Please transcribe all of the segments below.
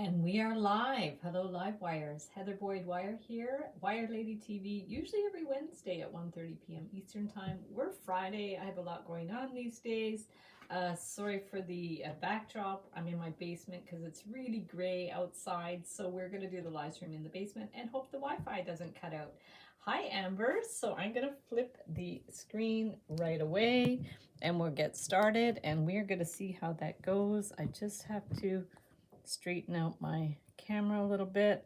And we are live. Hello, Live Wires. Heather Boyd Wire here, Wire Lady TV, usually every Wednesday at 1:30 p.m. Eastern Time. We're Friday. I have a lot going on these days. Sorry for the backdrop. I'm in my basement because it's really gray outside. So we're going to do the live stream in the basement and hope the Wi-Fi doesn't cut out. Hi, Amber. So I'm going to flip the screen right away and we'll get started. And we're going to see how that goes. I just have to straighten out my camera a little bit.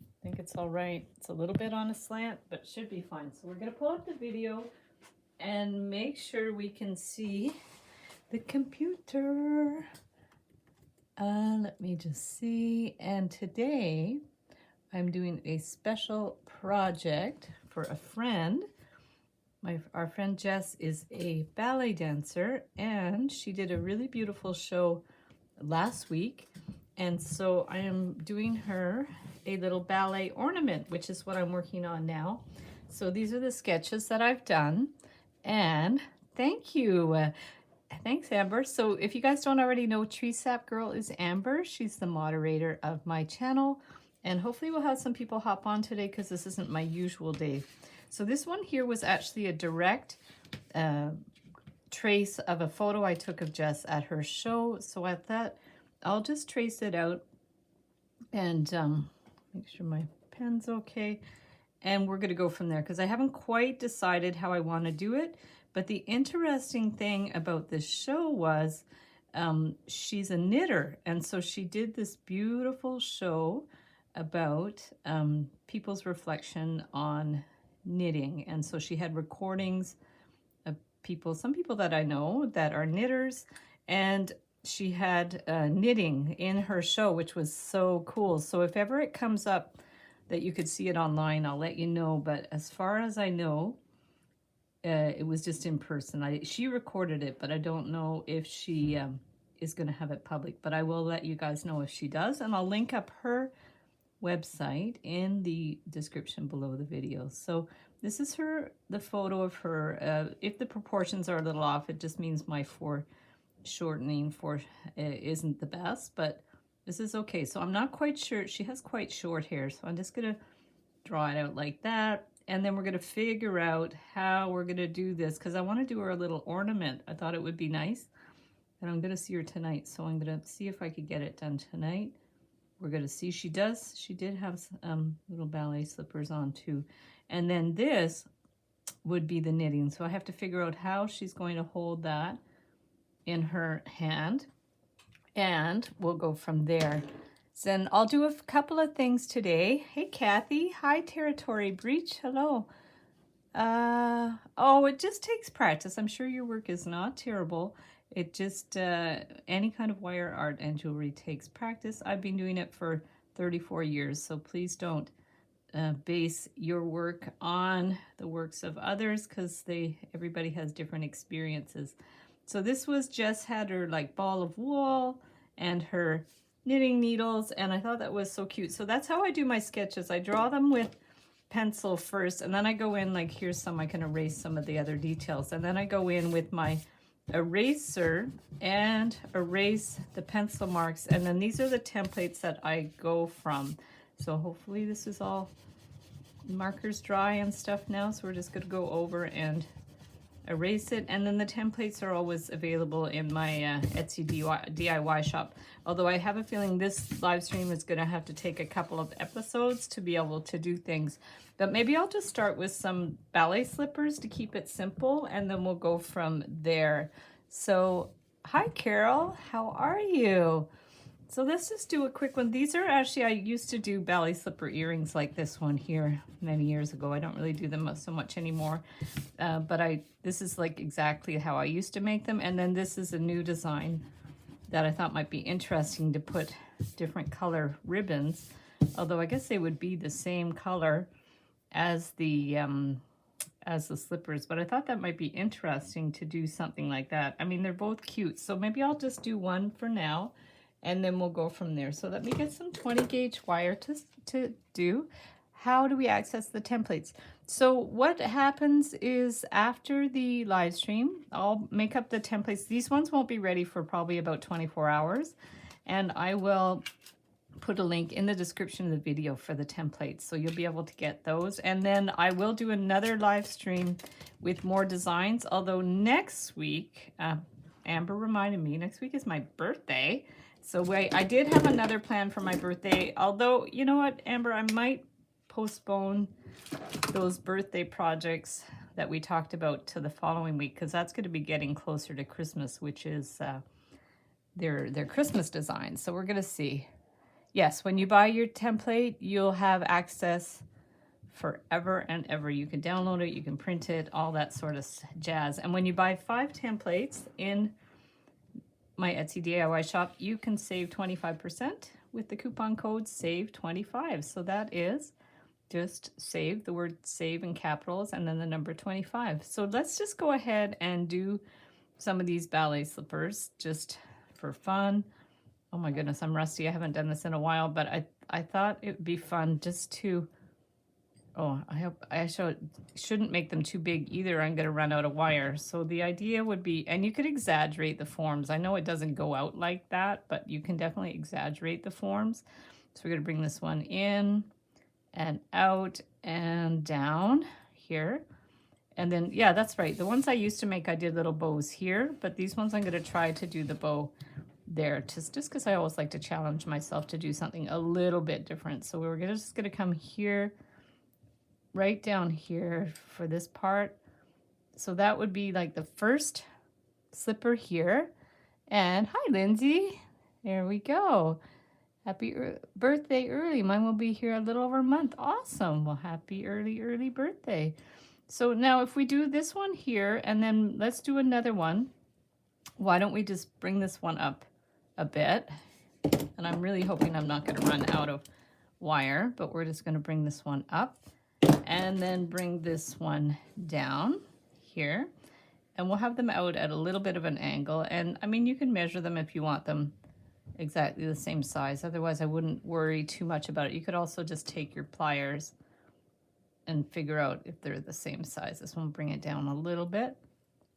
I think it's all right. It's a little bit on a slant, but should be fine. So we're going to pull up the video and make sure we can see the computer. Let me just see. And today I'm doing a special project for a friend. Our friend Jess is a ballet dancer, and she did a really beautiful show last week. And so I am doing her a little ballet ornament, which is what I'm working on now. So these are the sketches that I've done. And thank you. Thanks, Amber. So if you guys don't already know, Tree Sap Girl is Amber. She's the moderator of my channel. And hopefully we'll have some people hop on today because this isn't my usual day. So this one here was actually a direct trace of a photo I took of Jess at her show. So I thought I'll just trace it out and make sure my pen's okay. And we're going to go from there because I haven't quite decided how I want to do it. But the interesting thing about this show was she's a knitter. And so she did this beautiful show about people's reflection on knitting. And so she had recordings of people, some people that I know that are knitters, and she had knitting in her show, which was so cool. So if ever it comes up that you could see it online, I'll let you know. But as far as I know, it was just in person. She recorded it, but I don't know if she is going to have it public. But I will let you guys know if she does. And I'll link up her website in the description below the video. So this is the photo of her. If the proportions are a little off, it just means my foreshortening isn't the best, but this is okay. So I'm not quite sure. She has quite short hair, so I'm just gonna draw it out like that, and then we're gonna figure out how we're gonna do this because I want to do her a little ornament. I thought it would be nice, and I'm gonna see her tonight, so I'm gonna see if I could get it done tonight. We're gonna see. She did have little ballet slippers on too, and then this would be the knitting. So I have to figure out how she's going to hold that in her hand, and we'll go from there. So then I'll do a couple of things today. Hey Kathy, hi Territory Breach, hello. Oh, it just takes practice. I'm sure your work is not terrible. It just any kind of wire art and jewelry takes practice. I've been doing it for 34 years, so please don't base your work on the works of others because everybody has different experiences. So this was Jess had her like ball of wool and her knitting needles, and I thought that was so cute. So that's how I do my sketches. I draw them with pencil first, and then I go in like, here's some, I can erase some of the other details, and then I go in with my eraser and erase the pencil marks, and then these are the templates that I go from. So hopefully this is all markers dry and stuff now, so we're just going to go over and erase it, and then the templates are always available in my Etsy DIY shop. Although I have a feeling this live stream is going to have to take a couple of episodes to be able to do things. But maybe I'll just start with some ballet slippers to keep it simple, and then we'll go from there. So, hi Carol, how are you? So let's just do a quick one. These are actually, I used to do ballet slipper earrings like this one here many years ago. I don't really do them so much anymore, but this is like exactly how I used to make them. And then this is a new design that I thought might be interesting to put different color ribbons, although I guess they would be the same color as the slippers, but I thought that might be interesting to do something like that. I mean, they're both cute, so maybe I'll just do one for now, and then we'll go from there. So let me get some 20 gauge wire to do. How do we access the templates? So what happens is after the live stream, I'll make up the templates. These ones won't be ready for probably about 24 hours, and I will put a link in the description of the video for the templates, so you'll be able to get those. And then I will do another live stream with more designs, although next week, Amber reminded me, next week is my birthday. So I did have another plan for my birthday, although, you know what, Amber, I might postpone those birthday projects that we talked about to the following week, because that's going to be getting closer to Christmas, which is their Christmas designs. So we're going to see. Yes, when you buy your template, you'll have access forever and ever. You can download it, you can print it, all that sort of jazz. And when you buy 5 templates in my Etsy DIY shop, you can save 25% with the coupon code SAVE25. So that is just save, the word save in capitals, and then the number 25. So let's just go ahead and do some of these ballet slippers just for fun. Oh my goodness, I'm rusty. I haven't done this in a while, but I thought it would be fun just to, oh, I hope I shouldn't make them too big either. I'm going to run out of wire. So the idea would be, and you could exaggerate the forms. I know it doesn't go out like that, but you can definitely exaggerate the forms. So we're going to bring this one in and out and down here. And then, yeah, that's right. The ones I used to make, I did little bows here, but these ones I'm going to try to do the bow there, just because I always like to challenge myself to do something a little bit different. So we're just going to come here, right down here for this part. So that would be like the first slipper here. And hi, Lindsay. There we go. Happy birthday early. Mine will be here a little over a month. Awesome. Well, happy early birthday. So now if we do this one here, and then let's do another one. Why don't we just bring this one up a bit? And I'm really hoping I'm not going to run out of wire, but we're just going to bring this one up and then bring this one down here. And we'll have them out at a little bit of an angle. And I mean, you can measure them if you want them exactly the same size. Otherwise, I wouldn't worry too much about it. You could also just take your pliers and figure out if they're the same size. This one, bring it down a little bit.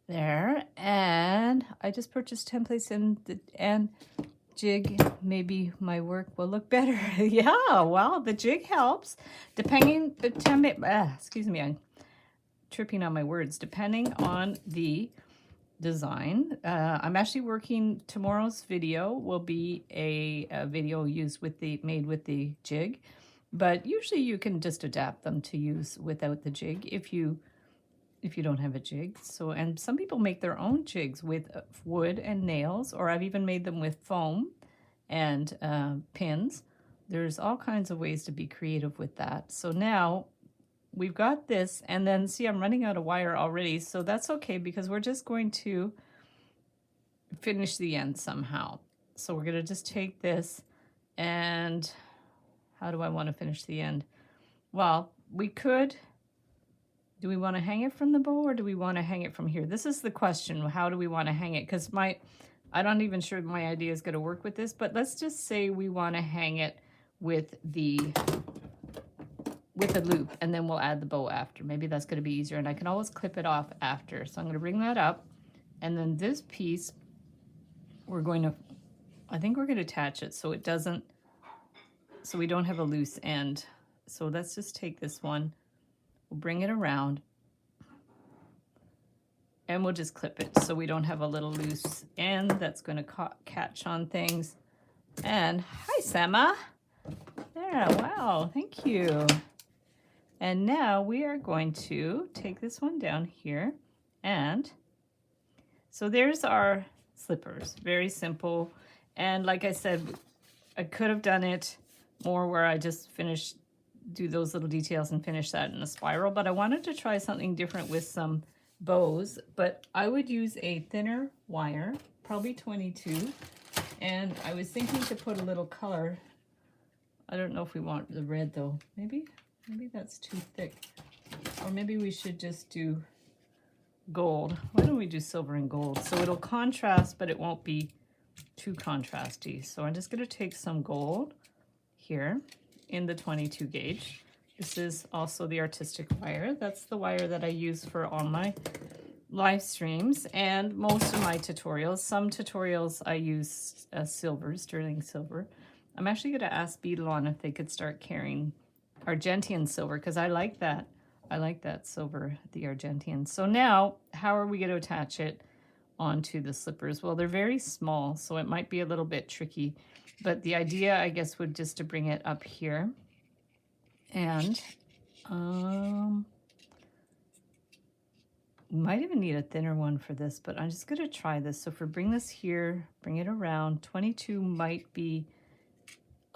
There, and I just purchased templates and jig. Maybe my work will look better. Yeah, well, the jig helps. Depending, excuse me, I'm tripping on my words. Depending on the design, I'm actually working. Tomorrow's video will be a video made with the jig, but usually you can just adapt them to use without the jig if you don't have a jig. So, and some people make their own jigs with wood and nails, or I've even made them with foam and pins. There's all kinds of ways to be creative with that. So now we've got this, and then see, I'm running out of wire already, so that's okay because we're just going to finish the end somehow. So we're going to just take this, and how do I want to finish the end? Well, we could. Do we want to hang it from the bow, or do we want to hang it from here? This is the question. How do we want to hang it? Because I'm not even sure my idea is going to work with this, but let's just say we want to hang it with the loop, and then we'll add the bow after. Maybe that's going to be easier, and I can always clip it off after. So I'm going to bring that up, and then this piece, I think we're going to attach it so it doesn't, so we don't have a loose end. So let's just take this one. We'll bring it around and we'll just clip it so we don't have a little loose end that's going to catch on things. And hi, Sama. There, wow, thank you. And now we are going to take this one down here. And so there's our slippers, very simple. And like I said, I could have done it more where I just do those little details and finish that in a spiral, but I wanted to try something different with some bows. But I would use a thinner wire, probably 22, and I was thinking to put a little color. I don't know if we want the red though. Maybe that's too thick, or maybe we should just do gold. Why don't we do silver and gold, so it'll contrast but it won't be too contrasty. So I'm just going to take some gold here in the 22 gauge. This is also the artistic wire. That's the wire that I use for all my live streams and most of my tutorials. Some tutorials I use silver, sterling silver. I'm actually going to ask Beadalon if they could start carrying Argentine silver, because I like that. I like that silver, the Argentine. So now, how are we going to attach it onto the slippers? Well, they're very small, so it might be a little bit tricky. But the idea, I guess, would just to bring it up here. And might even need a thinner one for this, but I'm just going to try this. So if we bring this here, bring it around, 22 might be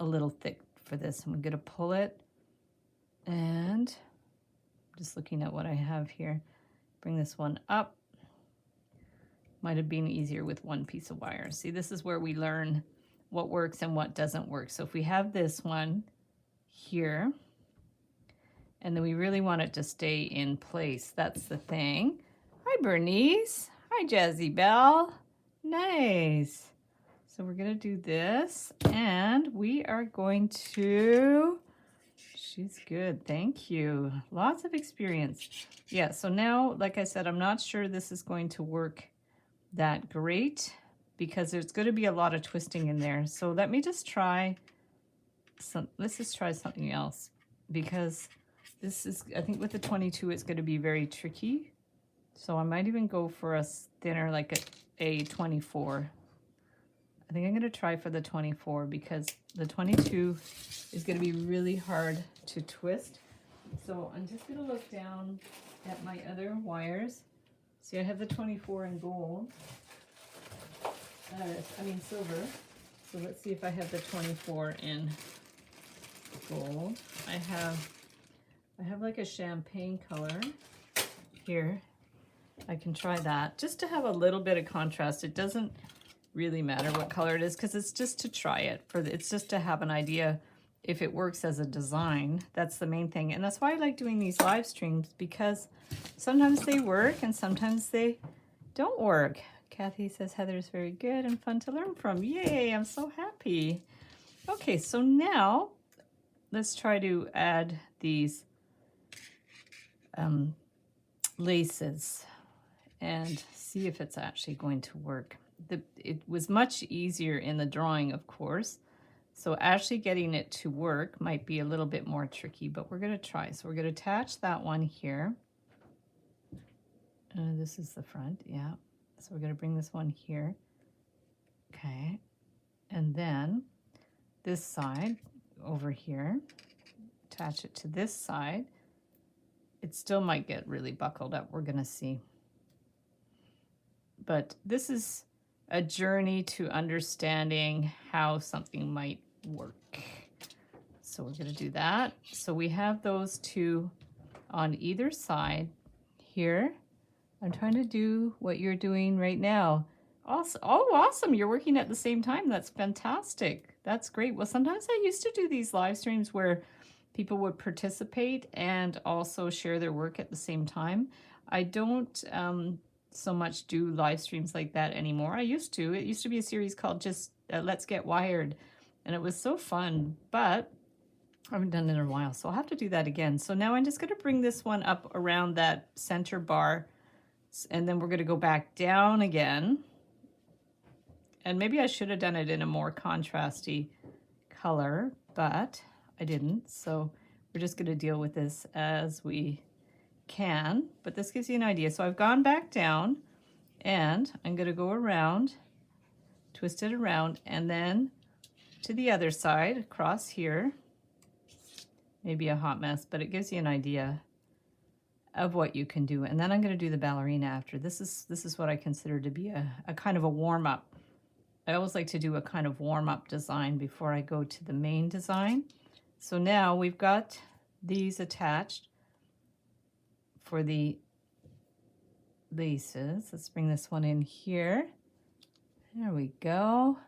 a little thick for this. I'm going to pull it, and just looking at what I have here, bring this one up. Might have been easier with one piece of wire. See, this is where we learn what works and what doesn't work. So if we have this one here, and then we really want it to stay in place, that's the thing. Hi, Bernice. Hi, Jazzy Belle. Nice. So we're going to do this, and we are going to... She's good. Thank you. Lots of experience. Yeah, so now, like I said, I'm not sure this is going to work that great because there's going to be a lot of twisting in there. So let me just try let's just try something else, because this is, I think with the 22 it's going to be very tricky. So I might even go for a thinner, like a 24. I think I'm going to try for the 24 because the 22 is going to be really hard to twist. So I'm just going to look down at my other wires. See, I have the 24 in gold. Silver. So let's see if I have the 24 in gold. I have like a champagne color here. I can try that just to have a little bit of contrast. It doesn't really matter what color it is because it's just to try it. It's just to have an idea if it works as a design. That's the main thing. And that's why I like doing these live streams, because sometimes they work and sometimes they don't work. Kathy says Heather's very good and fun to learn from. Yay, I'm so happy. Okay, so now let's try to add these laces and see if it's actually going to work. It was much easier in the drawing, of course. So actually getting it to work might be a little bit more tricky, but we're going to try. So we're going to attach that one here. This is the front, yeah. So we're going to bring this one here. Okay. And then this side over here, attach it to this side. It still might get really buckled up. We're going to see. But this is a journey to understanding how something might work. So we're going to do that. So we have those two on either side here. I'm trying to do what you're doing right now. Awesome. Oh, awesome. You're working at the same time. That's fantastic. That's great. Well, sometimes I used to do these live streams where people would participate and also share their work at the same time. I don't so much do live streams like that anymore. I used to. It used to be a series called just Let's Get Wired, and it was so fun, but I haven't done it in a while, so I'll have to do that again. So now I'm just going to bring this one up around that center bar, and then we're going to go back down again. And maybe I should have done it in a more contrasty color, but I didn't. So we're just going to deal with this as we can. But this gives you an idea. So I've gone back down, and I'm going to go around, twist it around, and then to the other side, across here. Maybe a hot mess, but it gives you an idea of what you can do. And then I'm going to do the ballerina after. This is what I consider to be a kind of a warm-up. I always like to do a kind of warm-up design before I go to the main design. So now we've got these attached for the laces. Let's bring this one in here. There we go.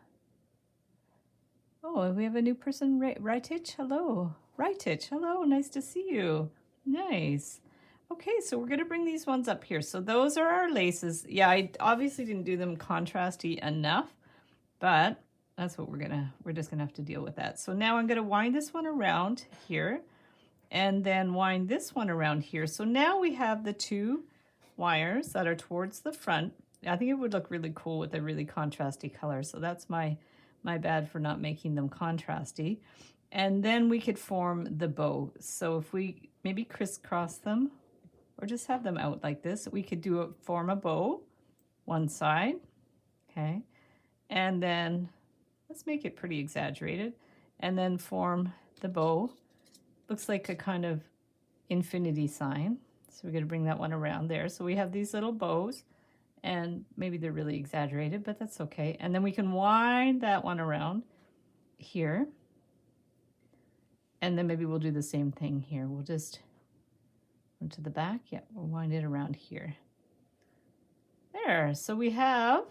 Oh, we have a new person, Rightich. Hello. Rightich, hello. Nice to see you. Nice. Okay, so we're going to bring these ones up here. So those are our laces. Yeah, I obviously didn't do them contrasty enough, but that's what we're just going to have to deal with that. So now I'm going to wind this one around here and then wind this one around here. So now we have the two wires that are towards the front. I think it would look really cool with a really contrasty color. So that's my My bad for not making them contrasty. And then we could form the bow. So if we maybe crisscross them or just have them out like this, we could form a bow one side, okay? And then let's make it pretty exaggerated and then form the bow. Looks like a kind of infinity sign. So we're going to bring that one around there. So we have these little bows, and maybe they're really exaggerated, but that's okay. And then we can wind that one around here. And then maybe we'll do the same thing here. We'll just run to the back. Yeah, we'll wind it around here. There, so we have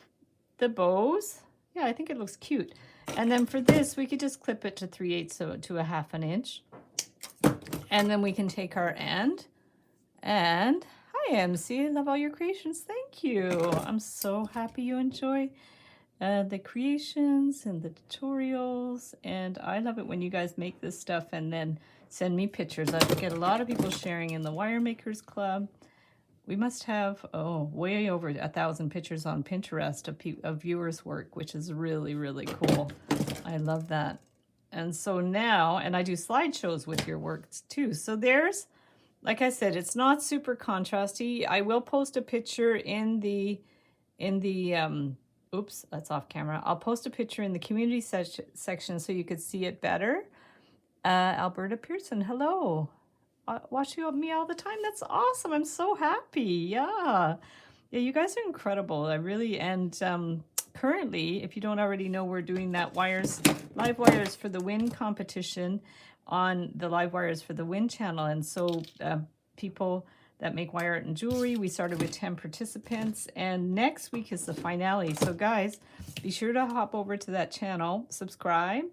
the bows. Yeah, I think it looks cute. And then for this, we could just clip it to 3/8, so to a 1/2 inch. And then we can take our end and hi MC, I love all your creations. Thank you. I'm so happy you enjoy the creations and the tutorials, and I love it when you guys make this stuff and then send me pictures. I get a lot of people sharing in the Wire Makers Club. We must have way over 1,000 pictures on Pinterest of viewers' work, which is really, really cool. I love that. And so now, and I do slideshows with your works too. So there's, like I said, it's not super contrasty. I will post a picture in the oops, that's off camera. I'll post a picture in the community section so you could see it better. Alberta Pearson, hello. Watching me all the time. That's awesome. I'm so happy. Yeah, you guys are incredible. I really, and currently, if you don't already know, we're doing that live wires for the Win competition on the Live Wires for the Win channel. And so people that make wire art and jewelry, we started with 10 participants, and next week is the finale. So guys, be sure to hop over to that channel, subscribe,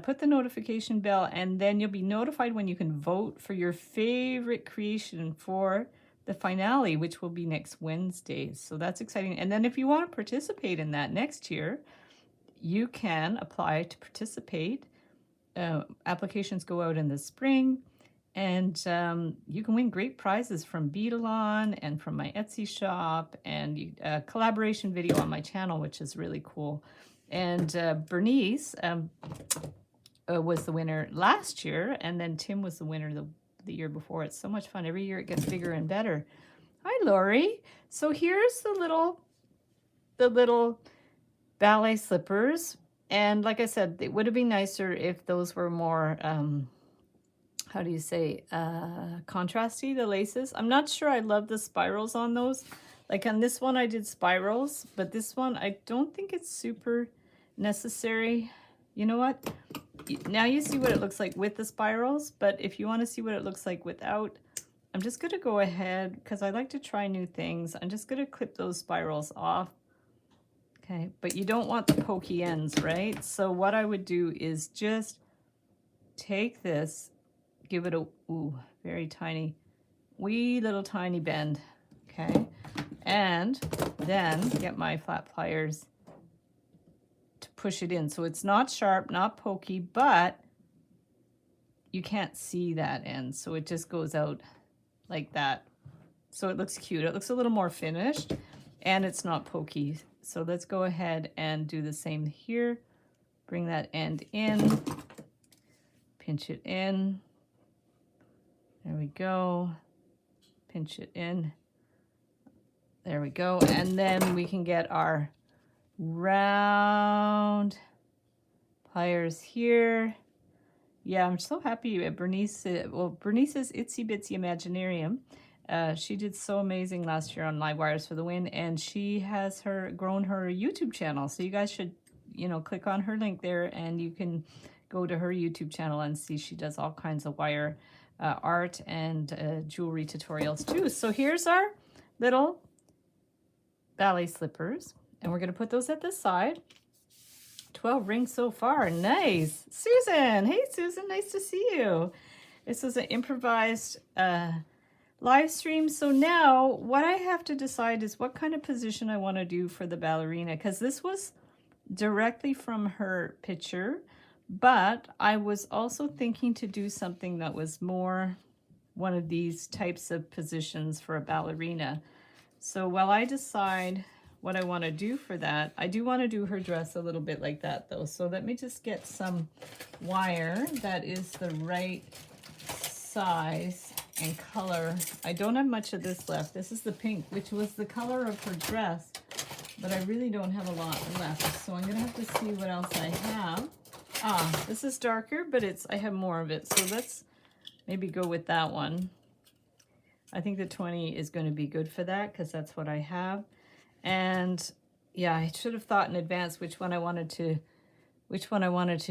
put the notification bell, and then you'll be notified when you can vote for your favorite creation for the finale, which will be next Wednesday. So that's exciting. And then if you want to participate in that next year, you can apply to participate. Applications go out in the spring, and you can win great prizes from Beadalon and from my Etsy shop, and a collaboration video on my channel, which is really cool. And Bernice was the winner last year, and then Tim was the winner the year before. It's so much fun. Every year it gets bigger and better. Hi, Lori. So here's the little ballet slippers. And like I said, it would have been nicer if those were more, how do you say, contrasty, the laces. I'm not sure I love the spirals on those. Like on this one, I did spirals, but this one, I don't think it's super necessary. You know what? Now you see what it looks like with the spirals, but if you want to see what it looks like without, I'm just going to go ahead, because I like to try new things. I'm just going to clip those spirals off. Okay, but you don't want the pokey ends, right? So what I would do is just take this, give it a very tiny, wee little tiny bend, okay? And then get my flat pliers to push it in. So it's not sharp, not pokey, but you can't see that end. So it just goes out like that. So it looks cute. It looks a little more finished, and it's not pokey. So let's go ahead and do the same here. Bring that end in, pinch it in. There we go. Pinch it in. There we go. And then we can get our round pliers here. Yeah, I'm so happy at Bernice. Well, Bernice's Itsy Bitsy Imaginarium. She did so amazing last year on Live Wires for the Win, and she has grown her YouTube channel. So you guys should, click on her link there, and you can go to her YouTube channel and see she does all kinds of wire art and jewelry tutorials too. So here's our little ballet slippers, and we're going to put those at the side. 12 rings so far. Nice. Susan. Hey, Susan. Nice to see you. This is an improvised live stream. So now what I have to decide is what kind of position I want to do for the ballerina, because this was directly from her picture, but I was also thinking to do something that was more one of these types of positions for a ballerina. So while I decide what I want to do for that. I do want to do her dress a little bit like that though. So let me just get some wire that is the right size and color. I don't have much of this left. This is the pink, which was the color of her dress, but I really don't have a lot left. So I'm gonna have to see what else I have. Ah, this is darker, but I have more of it. So let's maybe go with that one. I think the 20 is going to be good for that because that's what I have. And yeah, I should have thought in advance which one I wanted to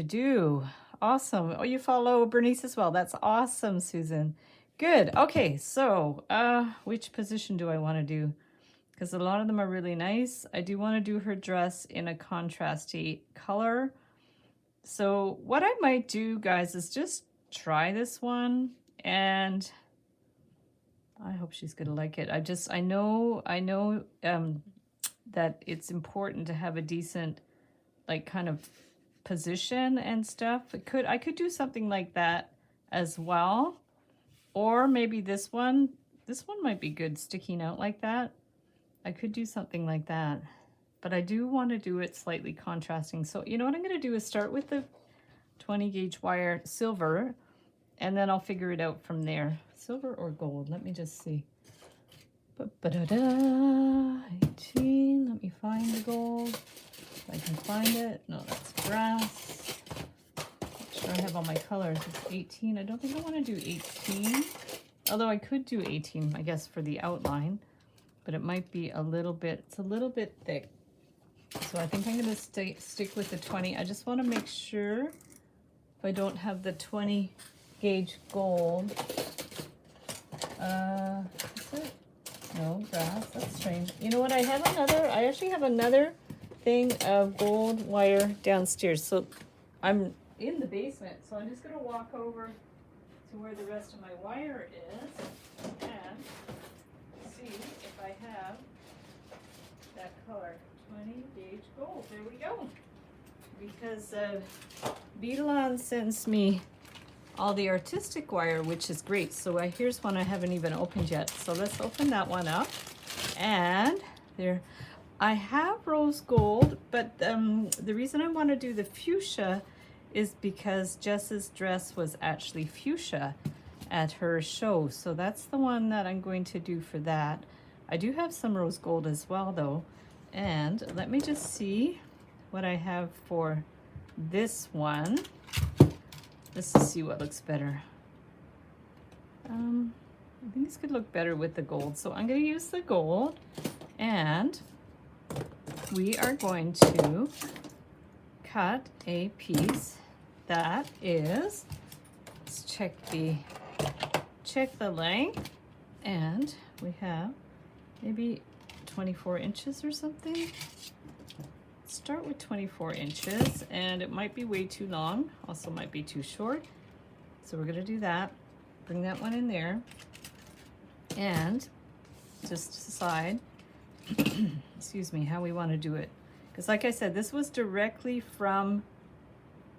do. Awesome. Oh, you follow Bernice as well. That's awesome, Susan. Good. Okay, so which position do I want to do? Because a lot of them are really nice. I do want to do her dress in a contrasty color. So what I might do, guys, is just try this one, and I hope she's gonna like it. I know that it's important to have a decent, like, kind of position and stuff. I could do something like that as well, or maybe this one might be good sticking out like that. I could do something like that. But I do want to do it slightly contrasting. So you know what I'm going to do is start with the 20 gauge wire silver, and then I'll figure it out from there. Silver or gold? Let me just see. 18. Let me find the gold. If I can find it. No, that's brass. Make sure I have all my colors. It's 18. I don't think I want to do 18. Although I could do 18, I guess, for the outline. But it might be a little bit, it's a little bit thick. So I think I'm going to stick with the 20. I just want to make sure if I don't have the 20 gauge gold. Is it? No, brass. That's strange. You know what? I actually have another thing of gold wire downstairs. So I'm in the basement. So I'm just going to walk over to where the rest of my wire is and see if I have that color. 20 gauge gold. There we go. Because Beadalon sends me all the artistic wire, which is great. So here's one I haven't even opened yet. So let's open that one up. And there, I have rose gold, but the reason I want to do the fuchsia is because Jess's dress was actually fuchsia at her show. So that's the one that I'm going to do for that. I do have some rose gold as well though. And let me just see what I have for this one. Let's see what looks better. I think this could look better with the gold. So I'm going to use the gold, and we are going to cut a piece that is, let's check the length, and we have maybe 24 inches or something. Start with 24 inches, and it might be way too long, also might be too short. So we're going to do that. Bring that one in there, and just decide, excuse me, how we want to do it. Because like I said, this was directly from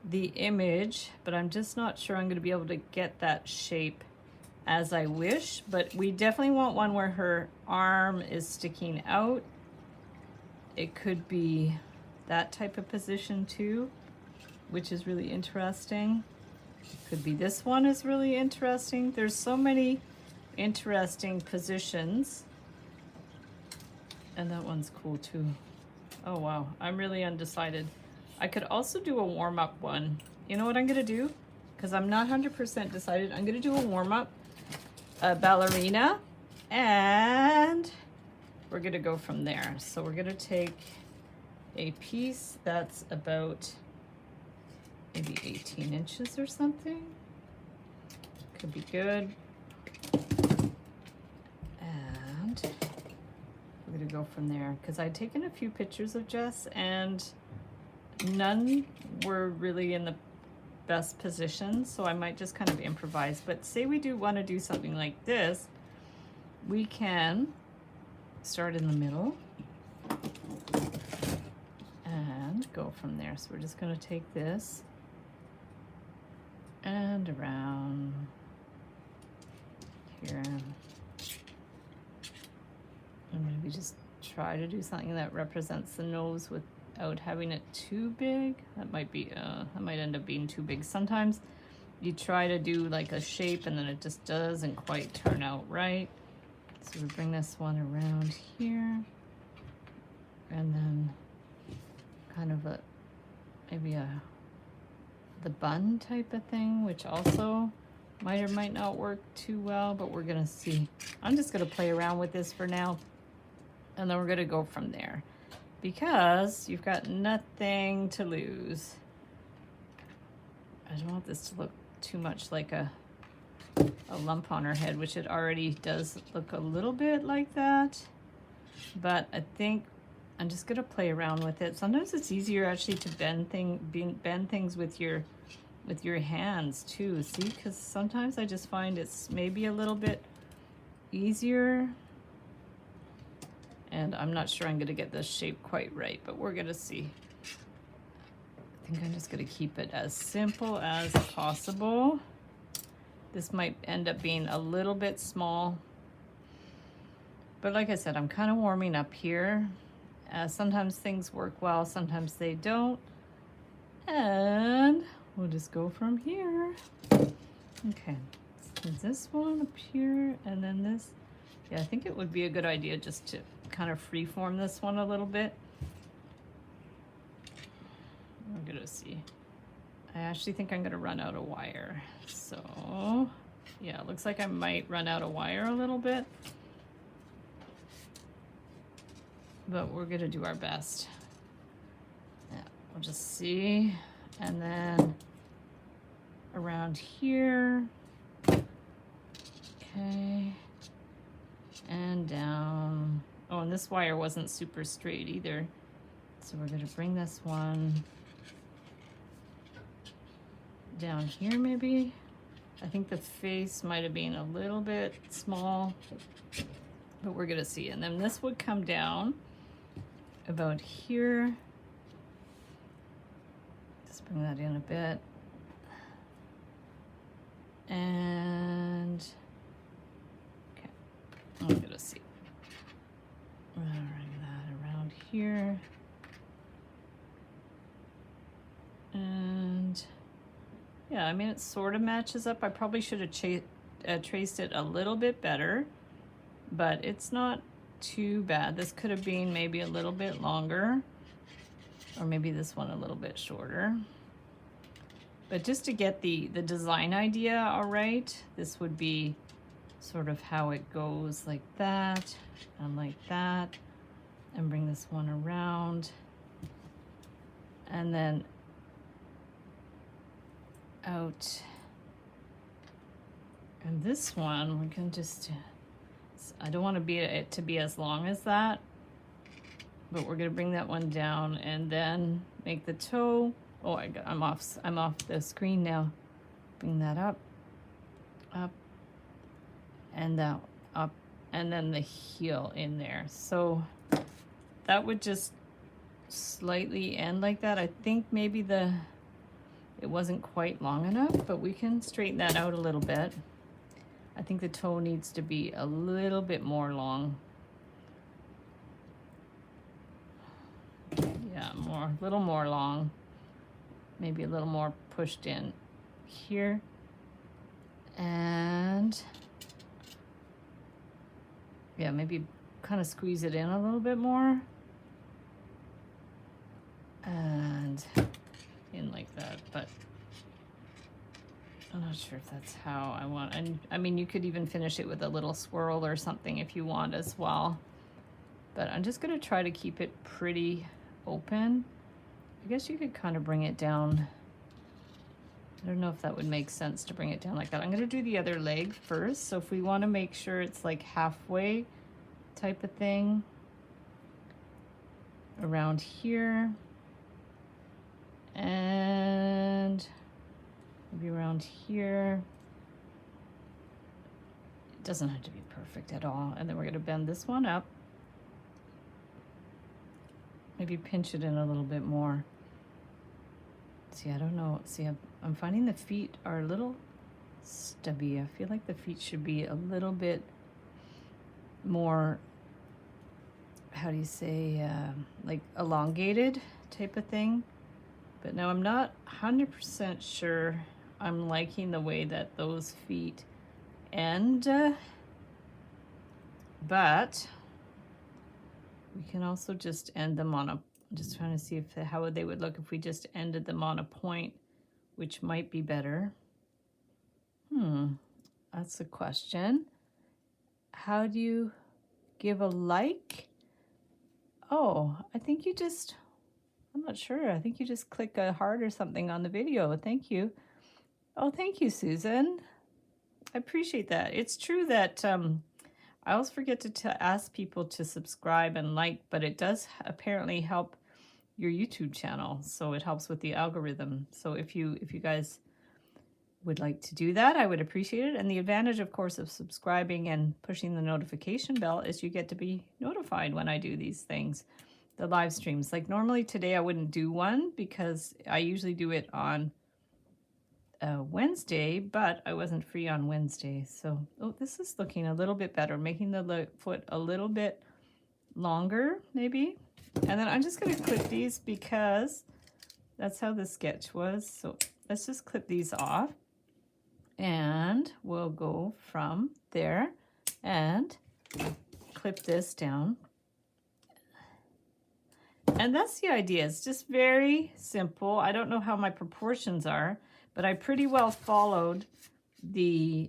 the image, but I'm just not sure I'm going to be able to get that shape as I wish. But we definitely want one where her arm is sticking out. It could be that type of position too, which is really interesting. Could be this one is really interesting. There's so many interesting positions. And that one's cool too. Oh wow, I'm really undecided. I could also do a warm-up one. You know what I'm gonna do? Because I'm not 100% decided. I'm gonna do a warm-up ballerina, and we're gonna go from there. So we're gonna take a piece that's about maybe 18 inches or something. Could be good. And we're gonna go from there, because I'd taken a few pictures of Jess and none were really in the best position, so I might just kind of improvise. But say we do want to do something like this, we can start in the middle and go from there. So we're just going to take this and around here, and maybe just try to do something that represents the nose without having it too big. That might end up being too big. Sometimes you try to do like a shape and then it just doesn't quite turn out right. So we bring this one around here, and then kind of maybe the bun type of thing, which also might or might not work too well, but we're gonna see. I'm just gonna play around with this for now, and then we're gonna go from there, because you've got nothing to lose. I don't want this to look too much like a lump on her head, which it already does look a little bit like that. But I think I'm just gonna play around with it. Sometimes it's easier actually to bend things with your hands too. See, because sometimes I just find it's maybe a little bit easier. And I'm not sure I'm gonna get this shape quite right, but we're gonna see. I think I'm just gonna keep it as simple as possible. This might end up being a little bit small, but like I said, I'm kind of warming up here. Sometimes things work well, sometimes they don't. And we'll just go from here. Okay, so this one up here, and then this. Yeah, I think it would be a good idea just to kind of freeform this one a little bit. We're gonna see. I actually think I'm gonna run out of wire. So yeah, it looks like I might run out of wire a little bit, but we're gonna do our best. Yeah, we'll just see. And then around here, okay, and down. Oh, and this wire wasn't super straight either, so we're gonna bring this one down here maybe. I think the face might have been a little bit small, but we're gonna see. And then this would come down about here. Just bring that in a bit. And okay, I'm gonna see. Bring that around here. And yeah, I mean, it sort of matches up. I probably should have traced it a little bit better, but it's not too bad. This could have been maybe a little bit longer, or maybe this one a little bit shorter. But just to get the design idea all right, this would be sort of how it goes, like that, and like that, and bring this one around, and then out. And this one, we can just, I don't want it to be as long as that, but we're gonna bring that one down and then make the toe. Oh, I'm off the screen now. Bring that up, and that up, and then the heel in there. So that would just slightly end like that. I think maybe it wasn't quite long enough, but we can straighten that out a little bit. I think the toe needs to be a little bit more long. Yeah, a little more long. Maybe a little more pushed in here. And yeah, maybe kind of squeeze it in a little bit more. And in like that, but I'm not sure if that's how I want. And I mean, you could even finish it with a little swirl or something if you want as well. But I'm just gonna try to keep it pretty open. I guess you could kind of bring it down. I don't know if that would make sense to bring it down like that. I'm gonna do the other leg first. So if we wanna make sure it's like halfway type of thing, around here, and maybe around here. It doesn't have to be perfect at all. And then we're gonna bend this one up. Maybe pinch it in a little bit more. See, I don't know. See, I'm finding the feet are a little stubby. I feel like the feet should be a little bit more how do you say, like elongated type of thing. But now I'm not 100% sure I'm liking the way that those feet end, but we can also just end them on a, I'm just trying to see if how they would look if we just ended them on a point, which might be better. That's a question. How do you give a like? Oh, I think you just, I'm not sure. I think you just click a heart or something on the video. Thank you. Oh, thank you, Susan. I appreciate that. It's true that I always forget to ask people to subscribe and like, but it does apparently help your YouTube channel. So it helps with the algorithm. So if you guys would like to do that, I would appreciate it. And the advantage, of course, of subscribing and pushing the notification bell is you get to be notified when I do these things, the live streams. Like normally today I wouldn't do one because I usually do it on Wednesday, but I wasn't free on Wednesday. So, oh, this is looking a little bit better, making the foot a little bit longer, maybe. And then I'm just going to clip these because that's how the sketch was. So let's just clip these off. And we'll go from there and clip this down. And that's the idea. It's just very simple. I don't know how my proportions are, but I pretty well followed the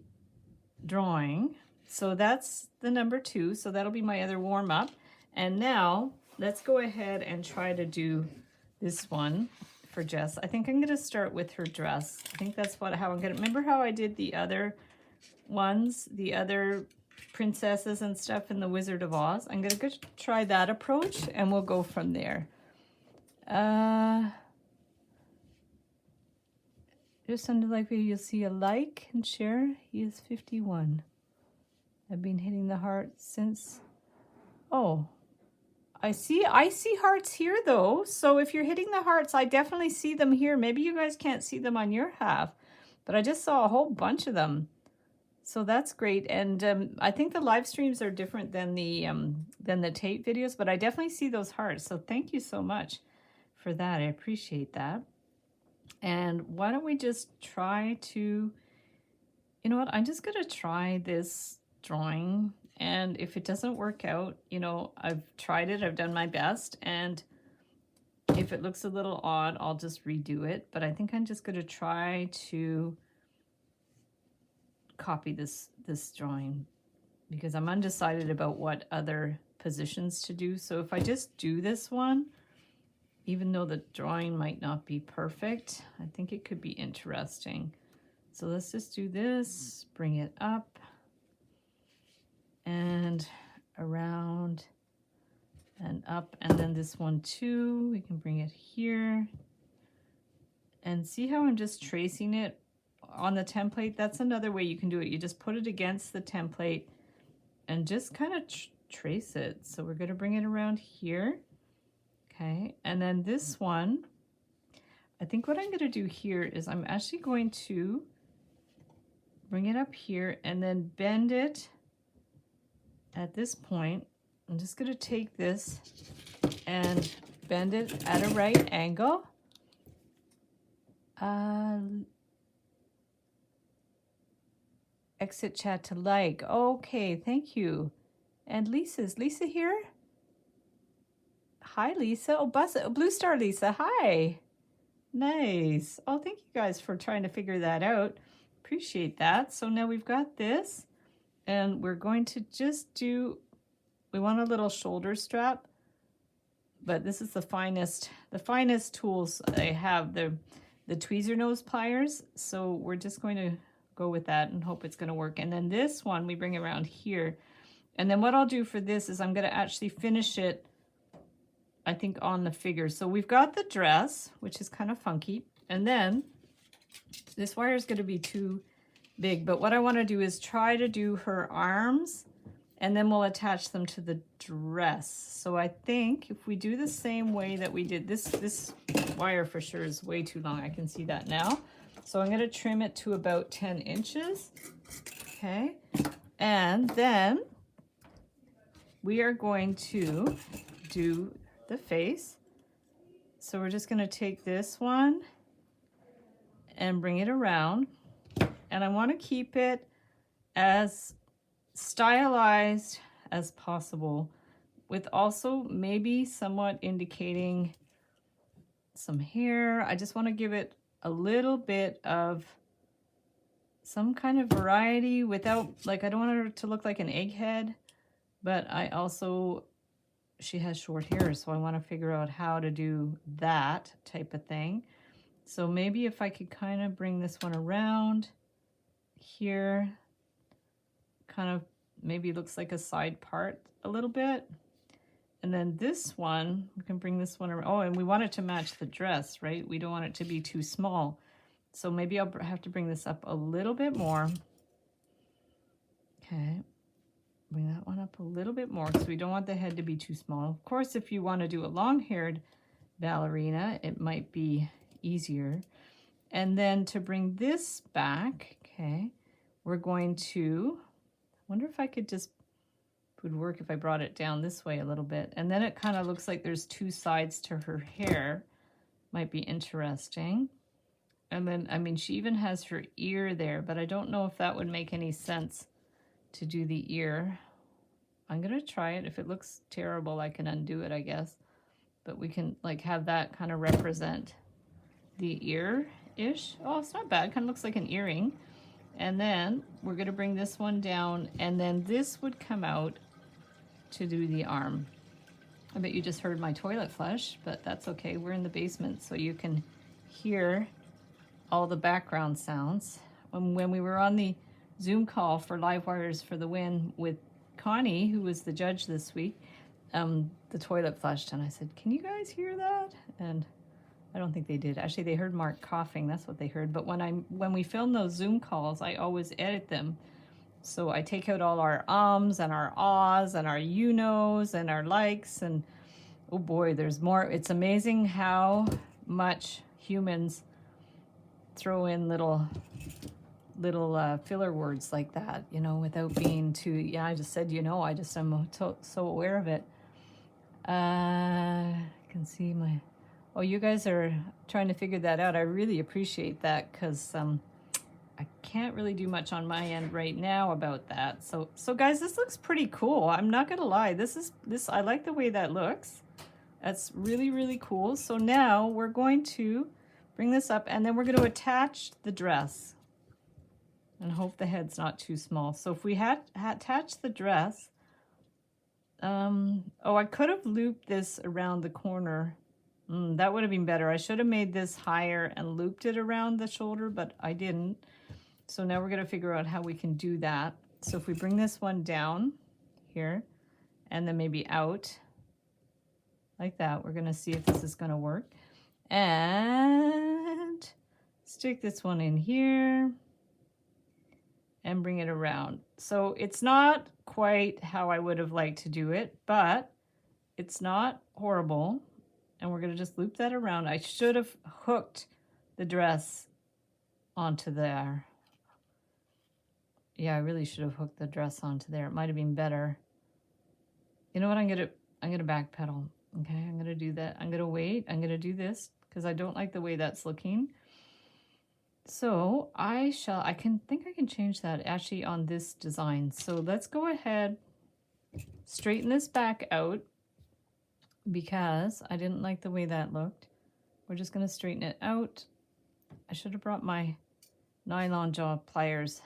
drawing. So that's the number 2. So that'll be my other warm up. And now let's go ahead and try to do this one for Jess. I think I'm going to start with her dress. I think that's how I'm going to, remember how I did the other ones, the other princesses and stuff in the Wizard of Oz? I'm going to go try that approach and we'll go from there. Just under like video, you'll see a like and share. He is 51. I've been hitting the heart since, oh, I see hearts here though. So if you're hitting the hearts, I definitely see them here. Maybe you guys can't see them on your half, but I just saw a whole bunch of them. So that's great. And I think the live streams are different than the tape videos, but I definitely see those hearts. So thank you so much for that. I appreciate that. And why don't we just try to, you know what, I'm just going to try this drawing. And if it doesn't work out, you know, I've tried it, I've done my best. And if it looks a little odd, I'll just redo it. But I think I'm just going to try to copy this drawing because I'm undecided about what other positions to do. So if I just do this one, even though the drawing might not be perfect, I think it could be interesting. So let's just do this, bring it up and around and up. And then this one too, we can bring it here. And see how I'm just tracing it on the template? That's another way you can do it. You just put it against the template and just kind of trace it. So we're going to bring it around here. Okay, and then this one, I think what I'm going to do here is I'm actually going to bring it up here and then bend it at this point. I'm just going to take this and bend it at a right angle. Exit chat to like. Okay, thank you. And is Lisa here? Hi, Lisa. Oh, Blue Star Lisa. Hi. Nice. Oh, thank you guys for trying to figure that out. Appreciate that. So now we've got this, and we're going to just do, we want a little shoulder strap, but this is the finest tools I have, the tweezer nose pliers. So we're just going to go with that and hope it's going to work. And then this one, we bring around here. And then what I'll do for this is I'm going to actually finish it, I think, on the figure. So we've got the dress, which is kind of funky. And then this wire is going to be too big. But what I want to do is try to do her arms, and then we'll attach them to the dress. So I think if we do the same way that we did, this wire for sure is way too long. I can see that now. So I'm going to trim it to about 10 inches. Okay. And then we are going to do the face. So we're just going to take this one and bring it around. And I want to keep it as stylized as possible, with also maybe somewhat indicating some hair. I just want to give it a little bit of some kind of variety without, like, I don't want her to look like an egghead, but I also, she has short hair, so I want to figure out how to do that type of thing. So maybe if I could kind of bring this one around here, kind of maybe looks like a side part a little bit. And then this one, we can bring this one around. Oh, and we want it to match the dress, right? We don't want it to be too small. So maybe I'll have to bring this up a little bit more. Okay, bring that one up a little bit more because we don't want the head to be too small. Of course, if you want to do a long-haired ballerina, it might be easier. And then to bring this back, okay, we're going to, I wonder if I could just, it would work if I brought it down this way a little bit. And then it kind of looks like there's two sides to her hair. Might be interesting. And then, I mean, she even has her ear there, but I don't know if that would make any sense to do the ear. I'm going to try it. If it looks terrible, I can undo it, I guess. But we can, like, have that kind of represent the ear-ish. Oh, it's not bad. Kind of looks like an earring. And then we're going to bring this one down, and then this would come out to do the arm. I bet you just heard my toilet flush, but that's okay. We're in the basement, so you can hear all the background sounds. When we were on the Zoom call for Live Wires for the Win with Connie, who was the judge this week, the toilet flushed, and I said, "Can you guys hear that?" And I don't think they did. Actually, they heard Mark coughing. That's what they heard. But when we film those Zoom calls, I always edit them. So I take out all our ums and our ahs and our you knows and our likes, and oh boy, there's more. It's amazing how much humans throw in little filler words like that, you know, without being too, yeah, I just said, you know, I just am so aware of it. I can see my, oh, you guys are trying to figure that out. I really appreciate that, because I can't really do much on my end right now about that. So guys, this looks pretty cool. I'm not gonna lie. This I like the way that looks. That's really, really cool. So now we're going to bring this up, and then we're going to attach the dress and hope the head's not too small. So if we had attached the dress, oh, I could have looped this around the corner. That would have been better. I should have made this higher and looped it around the shoulder, but I didn't. So now we're going to figure out how we can do that. So if we bring this one down here and then maybe out like that, we're going to see if this is going to work. And stick this one in here and bring it around. So it's not quite how I would have liked to do it, but it's not horrible. And we're going to just loop that around. I should have hooked the dress onto there. Yeah, I really should have hooked the dress onto there. It might have been better. You know what? I'm gonna backpedal. Okay, I'm gonna do that. I'm gonna wait. I'm gonna do this because I don't like the way that's looking. So I think I can change that actually on this design. So let's go ahead, straighten this back out because I didn't like the way that looked. We're just gonna straighten it out. I should have brought my nylon jaw pliers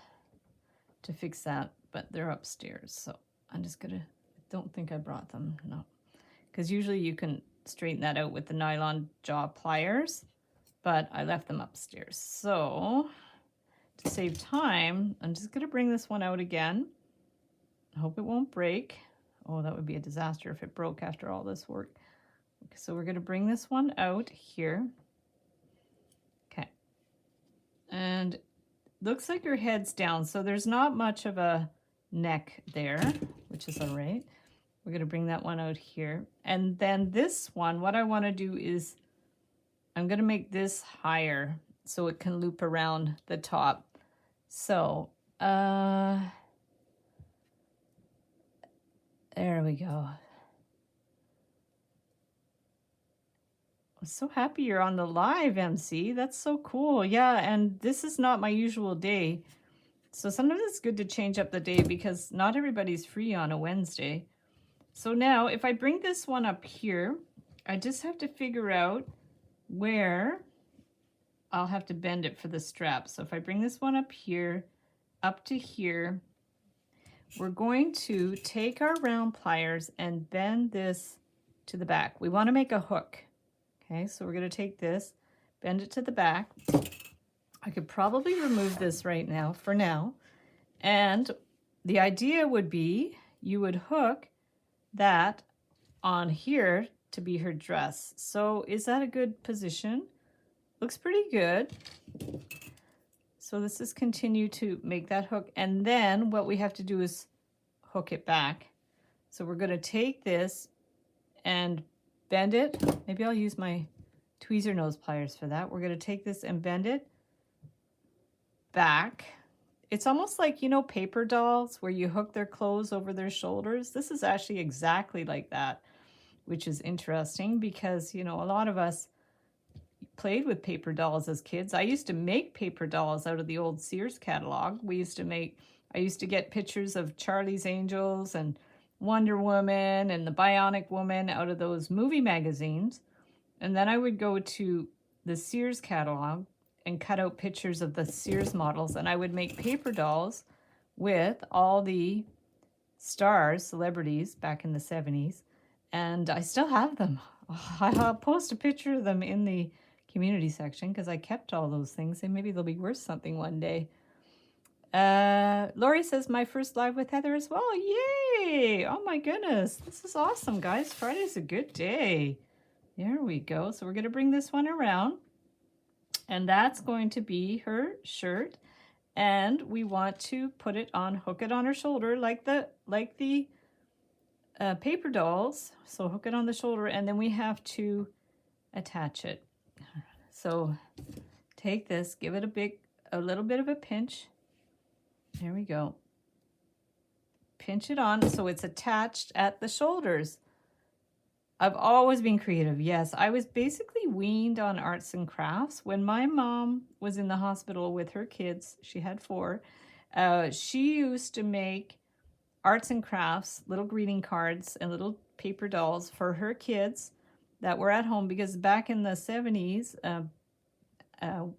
to fix that, but they're upstairs. So I'm just gonna, I don't think I brought them, no. Because usually you can straighten that out with the nylon jaw pliers, but I left them upstairs. So to save time, I'm just gonna bring this one out again. I hope it won't break. Oh, that would be a disaster if it broke after all this work. Okay, so we're gonna bring this one out here. Okay, and looks like your head's down, so there's not much of a neck there, which is all right. We're going to bring that one out here. And then this one, what I want to do is I'm going to make this higher so it can loop around the top. So, There we go. I'm so happy you're on the live, MC. That's so cool. Yeah, and this is not my usual day. So sometimes it's good to change up the day because not everybody's free on a Wednesday. So now if I bring this one up here, I just have to figure out where I'll have to bend it for the strap. So if I bring this one up here, up to here, we're going to take our round pliers and bend this to the back. We want to make a hook. Okay, so we're going to take this, bend it to the back. I could probably remove this right now for now. And the idea would be you would hook that on here to be her dress. So is that a good position? Looks pretty good. So let's just continue to make that hook. And then what we have to do is hook it back. So we're going to take this and bend it. Maybe I'll use my tweezer nose pliers for that. We're going to take this and bend it back. It's almost like, you know, paper dolls where you hook their clothes over their shoulders. This is actually exactly like that, which is interesting because, you know, a lot of us played with paper dolls as kids. I used to make paper dolls out of the old Sears catalog. I used to get pictures of Charlie's Angels and Wonder Woman and the Bionic Woman out of those movie magazines. And then I would go to the Sears catalog and cut out pictures of the Sears models, and I would make paper dolls with all the stars, celebrities back in the 70s, and I still have them. I'll post a picture of them in the community section because I kept all those things, and maybe they'll be worth something one day. Lori says, my first live with Heather as well. Yay! Oh my goodness, this is awesome, guys. Friday's a good day. There we go. So we're going to bring this one around. And that's going to be her shirt. And we want to put it on, hook it on her shoulder like the paper dolls. So hook it on the shoulder and then we have to attach it. So take this, give it a little bit of a pinch. There we go. Pinch it on so it's attached at the shoulders. I've always been creative. Yes, I was basically weaned on arts and crafts. When my mom was in the hospital with her kids, she had 4, she used to make arts and crafts, little greeting cards and little paper dolls for her kids that were at home because back in the 70s,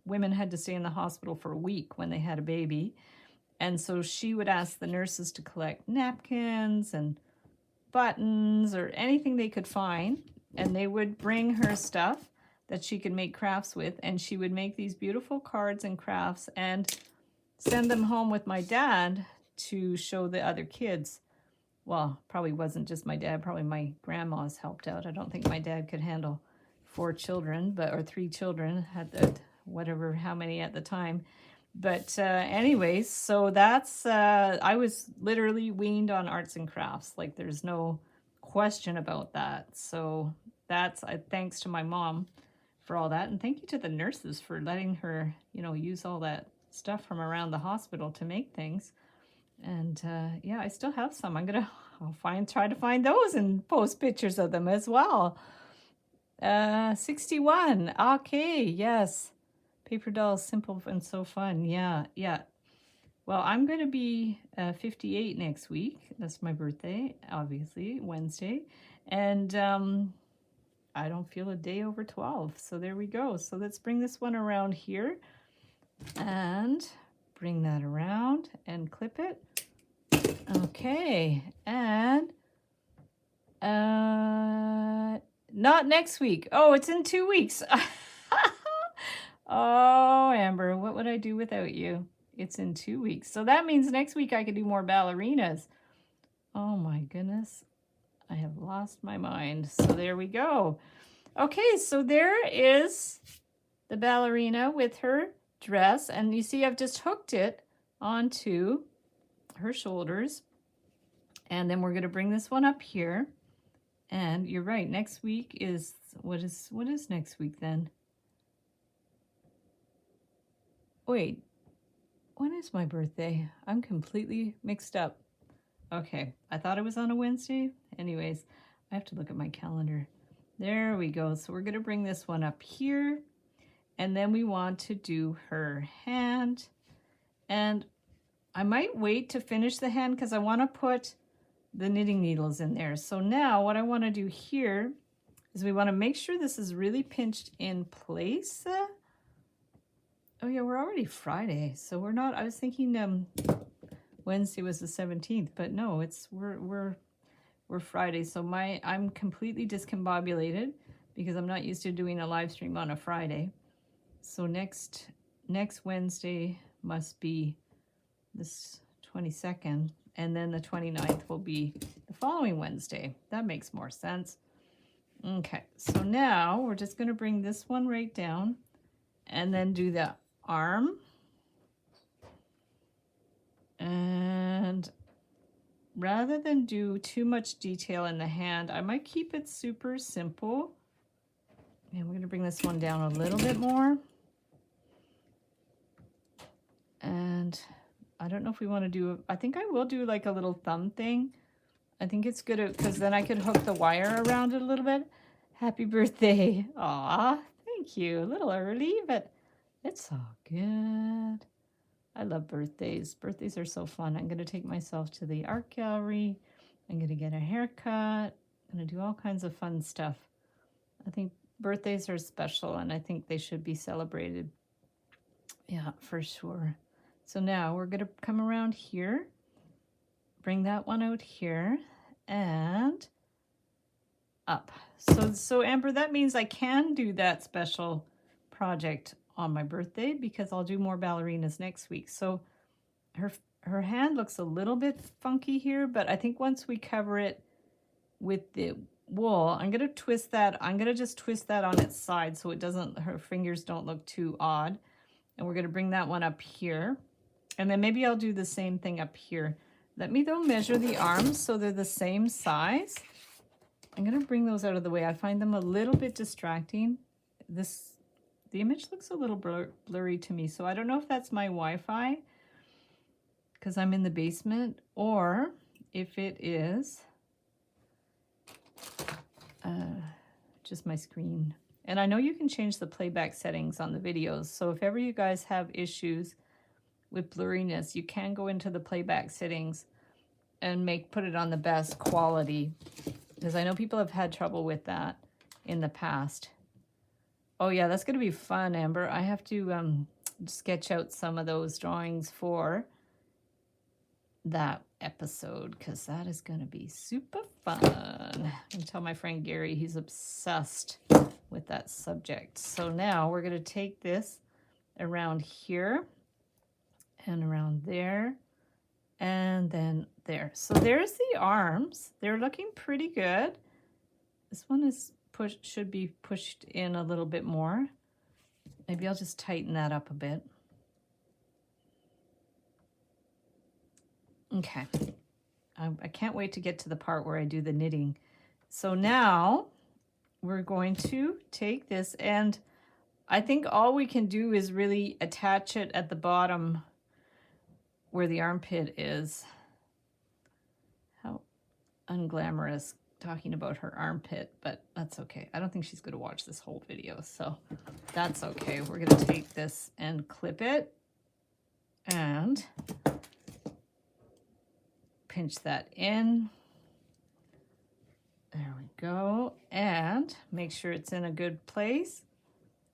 women had to stay in the hospital for a week when they had a baby. And so she would ask the nurses to collect napkins and buttons or anything they could find, and they would bring her stuff that she could make crafts with, and she would make these beautiful cards and crafts and send them home with my dad to show the other kids. Well, probably wasn't just my dad, probably my grandmas helped out. I don't think my dad could handle 4 children, or 3 children, had the whatever, how many at the time. But anyways, so that's, I was literally weaned on arts and crafts. Like there's no question about that. So that's thanks to my mom for all that. And thank you to the nurses for letting her, you know, use all that stuff from around the hospital to make things. And yeah, I still have some. I'll try to find those and post pictures of them as well. 61. Okay, yes. Paper dolls, simple and so fun. Yeah. Well, I'm going to be 58 next week. That's my birthday, obviously, Wednesday. And I don't feel a day over 12. So there we go. So let's bring this one around here and bring that around and clip it. Okay. And not next week. Oh, it's in 2 weeks. Oh, Amber, what would I do without you? It's in 2 weeks. So that means next week I could do more ballerinas. Oh my goodness. I have lost my mind. So there we go. Okay, so there is the ballerina with her dress. And you see I've just hooked it onto her shoulders. And then we're going to bring this one up here. And you're right, next week is, what is next week then? Wait, when is my birthday? I'm completely mixed up. Okay, I thought it was on a Wednesday. Anyways, I have to look at my calendar. There we go. So we're going to bring this one up here. And then we want to do her hand. And I might wait to finish the hand because I want to put the knitting needles in there. So now what I want to do here is we want to make sure this is really pinched in place. Oh yeah, we're already Friday. So we're not, I was thinking Wednesday was the 17th, but no, we're Friday. So I'm completely discombobulated because I'm not used to doing a live stream on a Friday. So next Wednesday must be this 22nd, and then the 29th will be the following Wednesday. That makes more sense. Okay, so now we're just going to bring this one right down and then do the arm. And rather than do too much detail in the hand, I might keep it super simple. And we're going to bring this one down a little bit more. And I don't know if we want to do, I think I will do like a little thumb thing. I think it's good because then I could hook the wire around it a little bit. Happy birthday. Aw, thank you. A little early, but it's all good. I love birthdays. Birthdays are so fun. I'm going to take myself to the art gallery. I'm going to get a haircut. I'm going to do all kinds of fun stuff. I think birthdays are special and I think they should be celebrated. Yeah, for sure. So now we're going to come around here, bring that one out here, and up. So Amber, that means I can do that special project on my birthday because I'll do more ballerinas next week. So her hand looks a little bit funky here, but I think once we cover it with the wool, I'm going to twist that. I'm going to just twist that on its side so it doesn't, her fingers don't look too odd. And we're going to bring that one up here. And then maybe I'll do the same thing up here. Let me though measure the arms so they're the same size. I'm going to bring those out of the way. I find them a little bit distracting. The image looks a little blurry to me. So I don't know if that's my Wi-Fi because I'm in the basement or if it is just my screen. And I know you can change the playback settings on the videos. So if ever you guys have issues with blurriness, you can go into the playback settings and put it on the best quality, because I know people have had trouble with that in the past. Oh yeah, that's going to be fun, Amber. I have to sketch out some of those drawings for that episode because that is going to be super fun. And tell my friend Gary, he's obsessed with that subject. So now we're going to take this around here and around there and then there. So there's the arms. They're looking pretty good. This one is should be pushed in a little bit more. Maybe I'll just tighten that up a bit. Okay. I can't wait to get to the part where I do the knitting. So now we're going to take this, and I think all we can do is really attach it at the bottom where the armpit is. How unglamorous talking about her armpit, but that's okay. I don't think she's going to watch this whole video, so that's okay. We're going to take this and clip it and pinch that in. There we go. And make sure it's in a good place.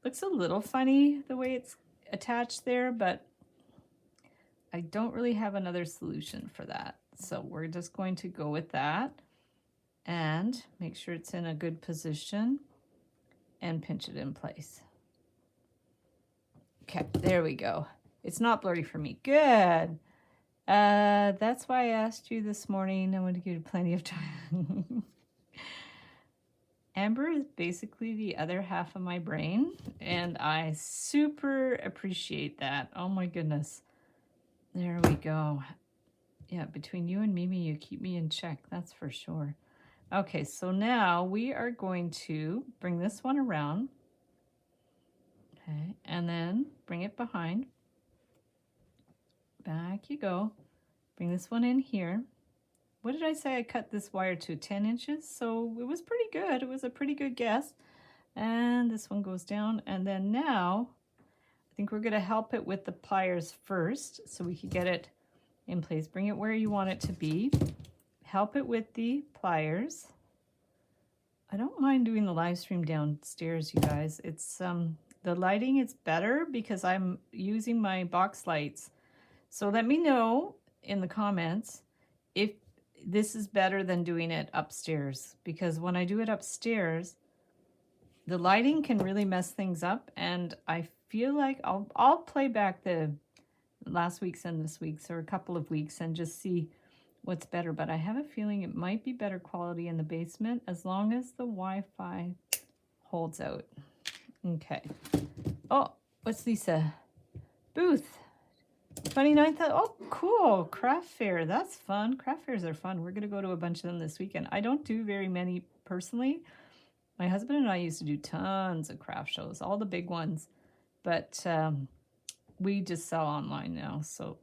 Looks a little funny the way it's attached there, but I don't really have another solution for that. So we're just going to go with that and make sure it's in a good position and pinch it in place. Okay, there we go. It's not blurry for me. Good. That's why I asked you this morning. I want to give you plenty of time. Amber is basically the other half of my brain, and I super appreciate that. Oh my goodness. There we go. Yeah, between you and Mimi, you keep me in check, that's for sure. Okay, so now we are going to bring this one around. Okay, and then bring it behind. Back you go. Bring this one in here. what did I say? I cut this wire to 10 inches. So it was pretty good. It was a pretty good guess. And this one goes down. And then now I think we're going to help it with the pliers first so we can get it in place. Bring it where you want it to be. Help it with the pliers. I don't mind doing the live stream downstairs, you guys. It's the lighting is better because I'm using my box lights. So let me know in the comments if this is better than doing it upstairs, because when I do it upstairs, the lighting can really mess things up, and I feel like I'll play back the last week's and this week's, or a couple of weeks, and just see what's better. But I have a feeling it might be better quality in the basement as long as the Wi-Fi holds out. Okay. Oh, what's Lisa? Booth. 29th. Oh, cool. Craft fair. That's fun. Craft fairs are fun. We're going to go to a bunch of them this weekend. I don't do very many personally. My husband and I used to do tons of craft shows, all the big ones. But we just sell online now, so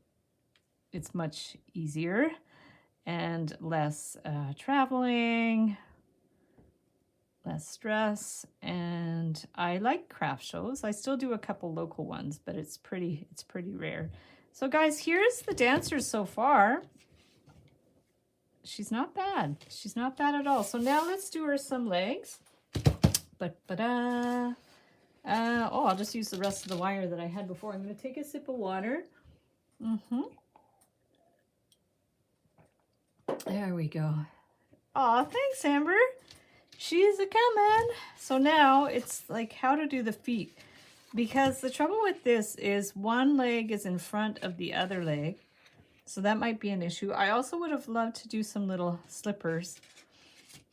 it's much easier and less traveling, less stress. And I like craft shows. I still do a couple local ones, but it's pretty rare. So guys, here's the dancers so far. She's not bad. She's not bad at all. So now let's do her some legs. Oh, I'll just use the rest of the wire that I had before. I'm going to take a sip of water. There we go. Oh, thanks, Amber. She's a coming. So now it's like how to do the feet. Because the trouble with this is one leg is in front of the other leg. So that might be an issue. I also would have loved to do some little slippers.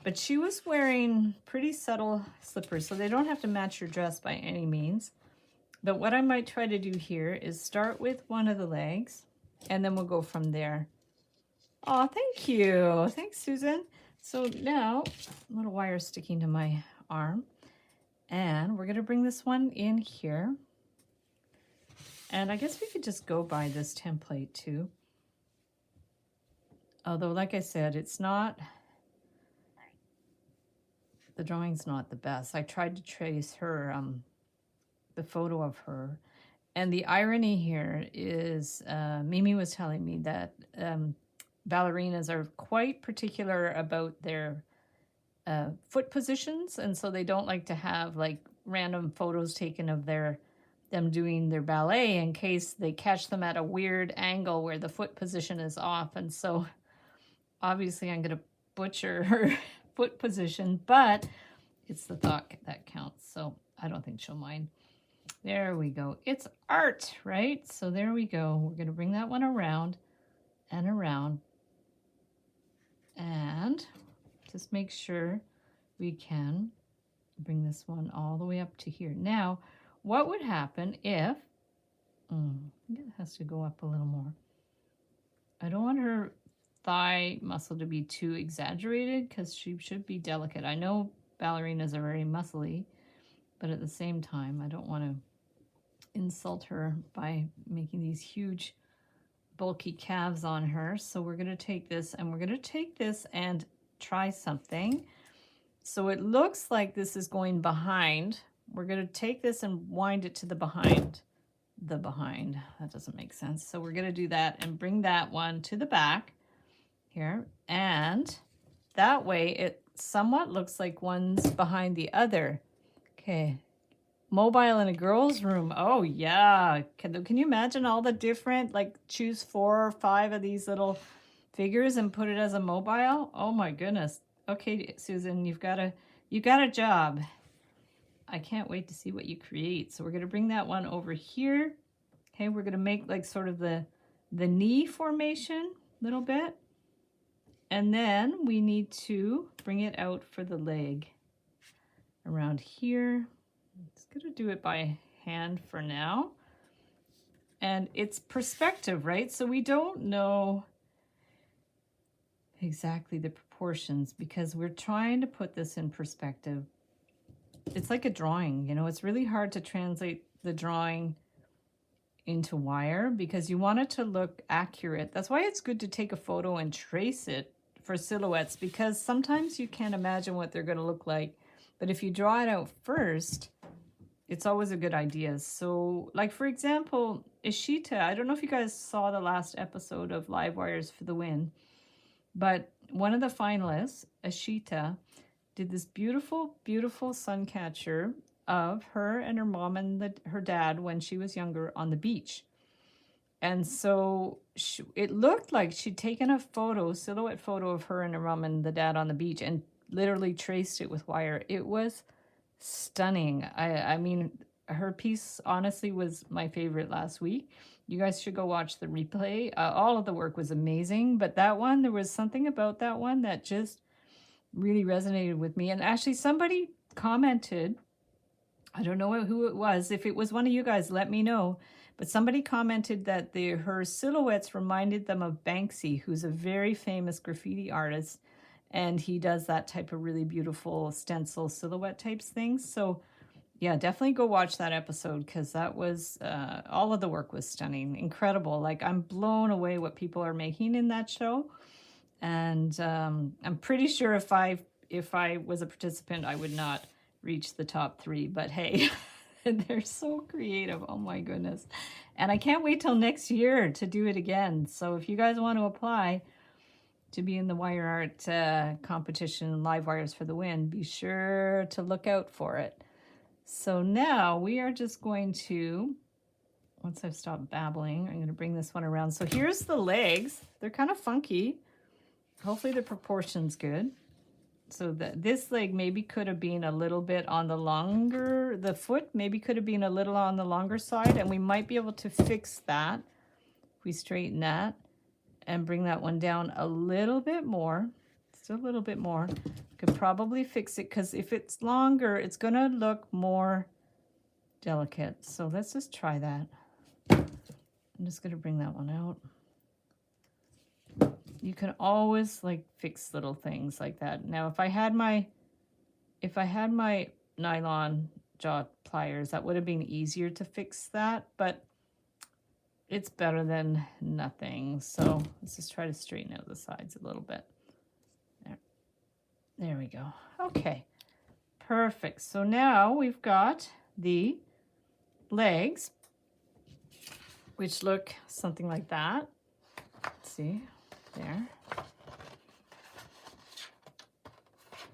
But she was wearing pretty subtle slippers, so they don't have to match your dress by any means. But what I might try to do here is start with one of the legs, and then we'll go from there. Oh, thank you. Thanks, Susan. So now, a little wire sticking to my arm. And we're going to bring this one in here. And I guess we could just go by this template too. Although, like I said, it's not, the drawing's not the best. I tried to trace her, the photo of her. And the irony here is, Mimi was telling me that ballerinas are quite particular about their foot positions, and so they don't like to have like random photos taken of them doing their ballet in case they catch them at a weird angle where the foot position is off. And so obviously I'm going to butcher her foot position, but it's the thought that counts, so I don't think she'll mind. There we go. It's art, right? So there we go. We're going to bring that one around and around, and just make sure we can bring this one all the way up to here. Now, what would happen if, it has to go up a little more. I don't want her thigh muscle to be too exaggerated because she should be delicate. I know ballerinas are very muscly, but at the same time, I don't want to insult her by making these huge bulky calves on her. So we're going to take this and we're going to take this and try something. So it looks like this is going behind. We're going to take this and wind it to the behind. That doesn't make sense. So we're going to do that and bring that one to the back here. And that way it somewhat looks like one's behind the other. Okay. Mobile in a girl's room. Oh, yeah. Can you imagine all the different, like choose 4 or 5 of these little figures and put it as a mobile? Oh, my goodness. Okay, Susan, you've got a job. I can't wait to see what you create. So we're going to bring that one over here. Okay, we're going to make like sort of the knee formation a little bit. And then we need to bring it out for the leg around here. It's going to do it by hand for now. And it's perspective, right? So we don't know exactly the proportions because we're trying to put this in perspective. It's like a drawing, you know, it's really hard to translate the drawing into wire because you want it to look accurate. That's why it's good to take a photo and trace it for silhouettes, because sometimes you can't imagine what they're going to look like. But if you draw it out first, it's always a good idea. So, like, for example, Ishita, I don't know if you guys saw the last episode of Live Wires for the Win, but one of the finalists, Ashita, did this beautiful, beautiful sun catcher of her and her mom and her dad when she was younger on the beach. And so it looked like she'd taken a photo, silhouette photo of her and her mom and the dad on the beach, and literally traced it with wire. It was stunning. I mean, her piece honestly was my favorite last week. You guys should go watch the replay. All of the work was amazing, but that one, there was something about that one that just really resonated with me. And actually somebody commented, I don't know who it was. If it was one of you guys, let me know. But somebody commented that her silhouettes reminded them of Banksy, who's a very famous graffiti artist. And he does that type of really beautiful stencil silhouette types things. So yeah, definitely go watch that episode, because that was, all of the work was stunning, incredible. Like, I'm blown away what people are making in that show. And I'm pretty sure if I was a participant, I would not reach the top 3. But hey, they're so creative. Oh my goodness. And I can't wait till next year to do it again. So if you guys want to apply to be in the wire art competition, Live Wires for the Win, be sure to look out for it. So now we are just going to, once I've stopped babbling, I'm going to bring this one around. So here's the legs. They're kind of funky. Hopefully the proportion's good. So this leg maybe could have been a little bit on the longer, the foot maybe could have been a little on the longer side, and we might be able to fix that. If we straighten that and bring that one down a little bit more, still a little bit more, could probably fix it, because if it's longer, it's going to look more delicate. So let's just try that. I'm just going to bring that one out. You can always like fix little things like that. Now, if I had my nylon jaw pliers, that would have been easier to fix that, but it's better than nothing. So let's just try to straighten out the sides a little bit. There we go. Okay, perfect. So now we've got the legs, which look something like that. Let's see, there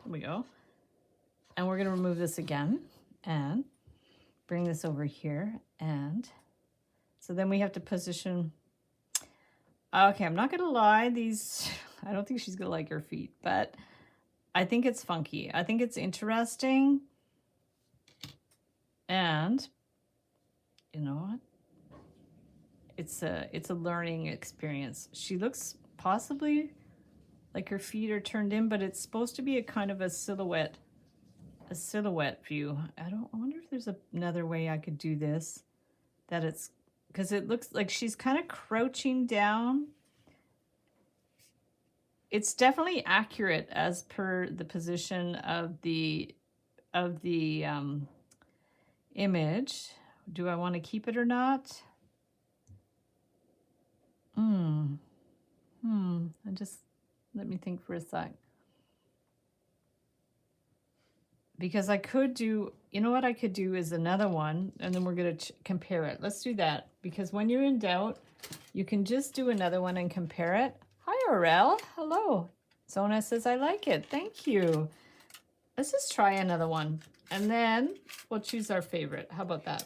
we go. And we're going to remove this again and bring this over here. And so then we have to position. Okay, I'm not going to lie. These, I don't think she's going to like her feet, but I think it's funky. I think it's interesting. And you know what? It's a learning experience. She looks possibly like her feet are turned in, but it's supposed to be a kind of a silhouette view. I wonder if there's another way I could do this, that it's, because it looks like she's kind of crouching down. It's definitely accurate as per the position of the image. Do I want to keep it or not? Just let me think for a sec. Because I could do, you know what I could do is another one, and then we're going to compare it. Let's do that, because when you're in doubt, you can just do another one and compare it. Hi, Aurel. Hello. Zona says, I like it. Thank you. Let's just try another one, and then we'll choose our favorite. How about that?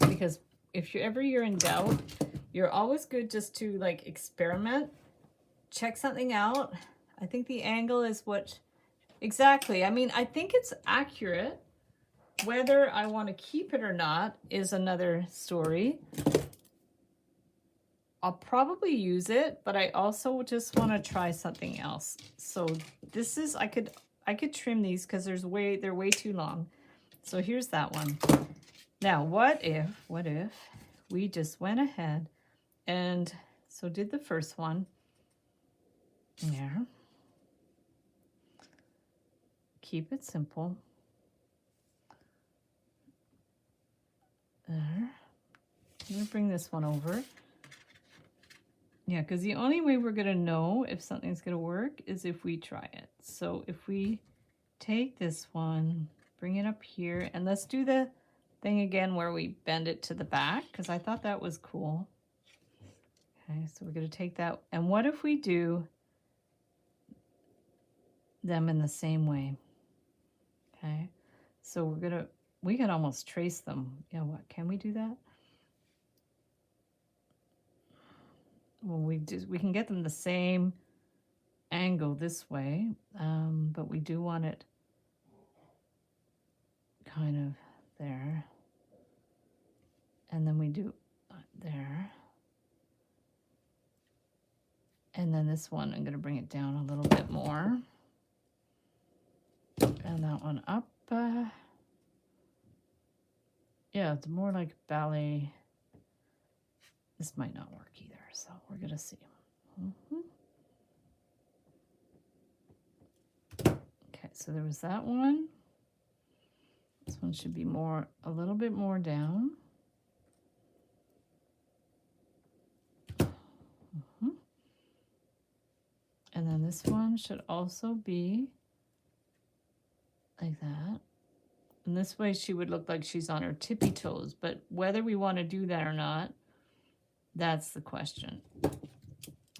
Because if you're in doubt, you're always good just to like experiment, check something out. I think the angle is what... Exactly. I mean, I think it's accurate. Whether I want to keep it or not is another story. I'll probably use it, but I also just want to try something else. So this is, I could trim these because they're way too long. So here's that one. Now, what if we just went ahead and so did the first one. There. Keep it simple. There. I'm going to bring this one over. Yeah, because the only way we're going to know if something's going to work is if we try it. So if we take this one, bring it up here, and let's do the thing again where we bend it to the back, because I thought that was cool. Okay, so we're going to take that, and what if we do them in the same way? Okay, so we could almost trace them. Yeah, what, can we do that? Well, we can get them the same angle this way, but we do want it kind of there, and then we do there, and then this one I'm going to bring it down a little bit more, and that one up. Yeah, it's more like ballet. This might not work either, so we're going to see. Okay, so there was that one. This one should be more, a little bit more down. And then this one should also be like that. And this way she would look like she's on her tippy toes, but whether we want to do that or not, that's the question.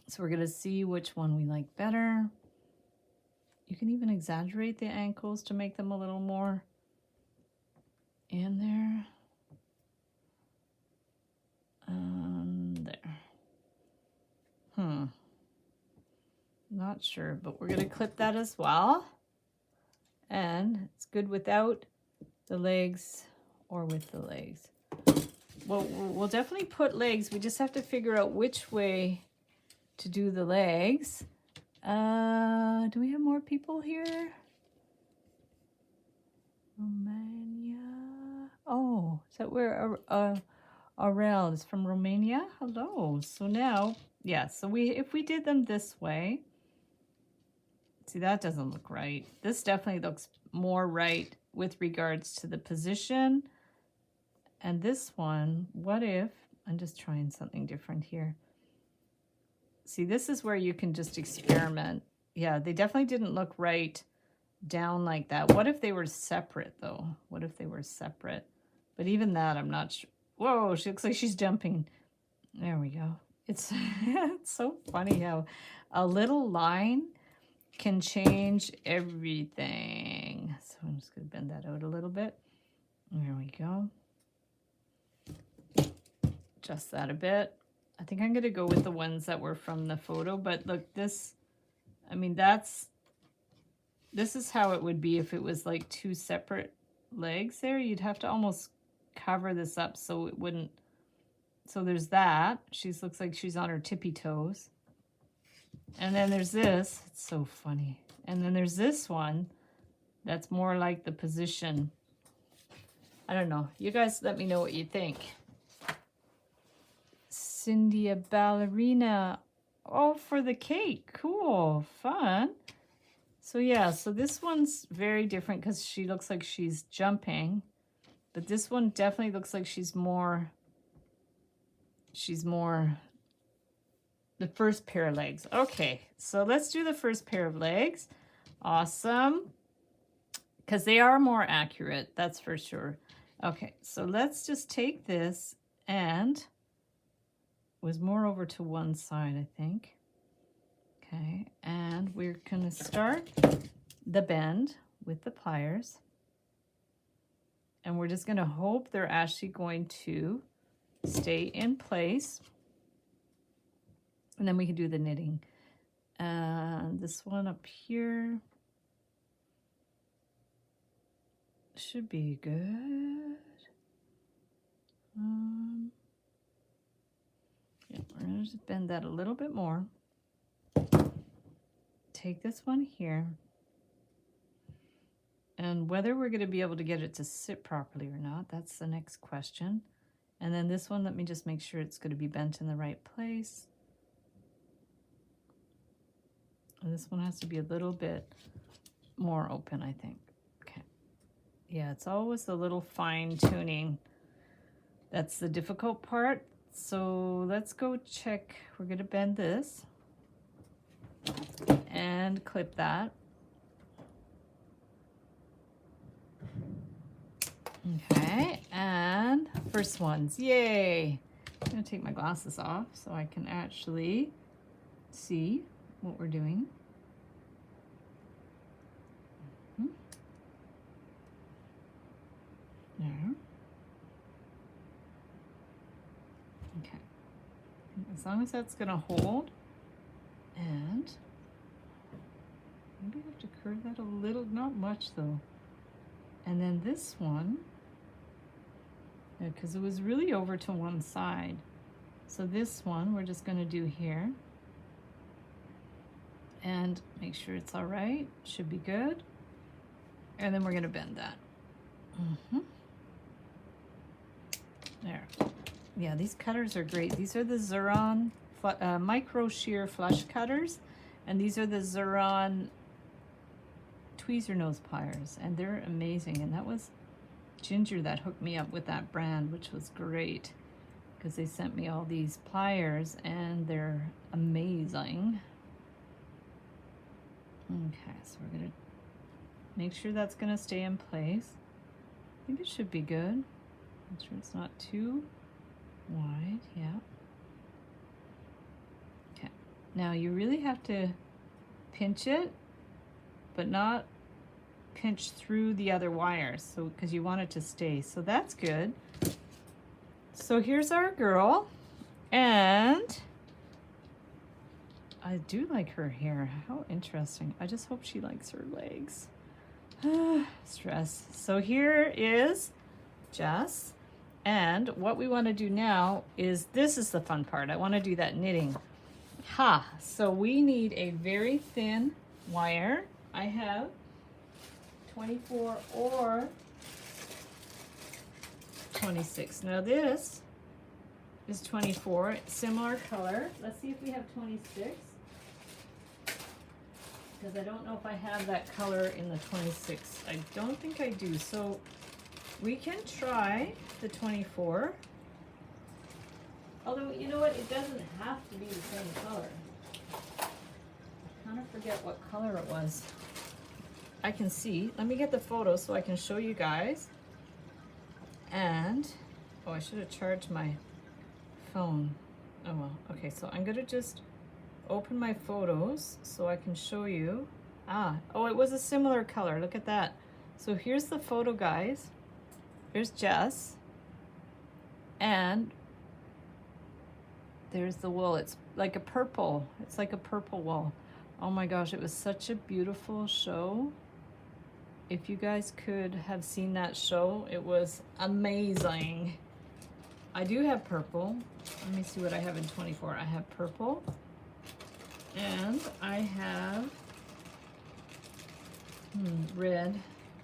So we're going to see which one we like better. You can even exaggerate the ankles to make them a little more in there. There. Not sure, but we're going to clip that as well. And it's good without the legs or with the legs. Well, we'll definitely put legs. We just have to figure out which way to do the legs. Do we have more people here? Romania. Oh, is that where Aurel is from? Romania? Hello. So now, yeah, so if we did them this way, see, that doesn't look right. This definitely looks more right with regards to the position. And this one, what if, I'm just trying something different here. See, this is where you can just experiment. Yeah, they definitely didn't look right down like that. What if they were separate, though? What if they were separate? But even that, I'm not sure. Whoa, she looks like she's jumping. There we go. It's, it's so funny how a little line can change everything. So I'm just going to bend that out a little bit. There we go. Adjust that a bit. I think I'm going to go with the ones that were from the photo, but look, this, I mean, this is how it would be if it was like two separate legs there. You'd have to almost cover this up so it wouldn't, so there's that. She looks like she's on her tippy toes. And then there's this, it's so funny. And then there's this one that's more like the position. I don't know. You guys let me know what you think. Cindy a Ballerina. Oh, for the cake. Cool. Fun. So yeah, so this one's very different because she looks like she's jumping. But this one definitely looks like she's more the first pair of legs. Okay, so let's do the first pair of legs. Awesome. Because they are more accurate, that's for sure. Okay, so let's just take this, and it was more over to one side, I think. Okay, and we're going to start the bend with the pliers. And we're just going to hope they're actually going to stay in place. And then we can do the knitting. And this one up here should be good. Yeah, we're going to just bend that a little bit more. Take this one here. And whether we're going to be able to get it to sit properly or not, that's the next question. And then this one, let me just make sure it's going to be bent in the right place. And this one has to be a little bit more open, I think. Okay. Yeah, it's always the little fine tuning. That's the difficult part. So let's go check. We're going to bend this and clip that. Okay, and first ones, yay! I'm going to take my glasses off so I can actually see what we're doing. There. Okay. As long as that's going to hold, and maybe I have to curve that a little, not much though. And then this one, because it was really over to one side. So this one we're just going to do here. And make sure it's all right. Should be good. And then we're going to bend that. There. Yeah, these cutters are great. These are the Xuron micro shear flush cutters. And these are the Xuron tweezer nose pliers. And they're amazing. And that was Ginger that hooked me up with that brand, which was great. Because they sent me all these pliers and they're amazing. Okay, so we're going to make sure that's going to stay in place. I think it should be good. Make sure it's not too wide. Yeah. Okay. Now you really have to pinch it, but not pinch through the other wires, so because you want it to stay. So that's good. So here's our girl, and I do like her hair. How interesting. I just hope she likes her legs. Stress. So here is Jess. And what we want to do now is, this is the fun part. I want to do that knitting. So we need a very thin wire. I have 24 or 26. Now this is 24, similar color. Let's see if we have 26. Because I don't know if I have that color in the 26. I don't think I do. So we can try the 24. Although, you know what? It doesn't have to be the same color. I kind of forget what color it was. I can see. Let me get the photo so I can show you guys. And, oh, I should have charged my phone. Oh, well. Okay, so I'm going to just open my photos so I can show you. Oh, it was a similar color. Look at that. So here's the photo, guys. There's Jess. And there's the wool. It's like a purple. It's like a purple wool. Oh my gosh, it was such a beautiful show. If you guys could have seen that show, it was amazing. I do have purple. Let me see what I have in 24. I have purple. And I have red,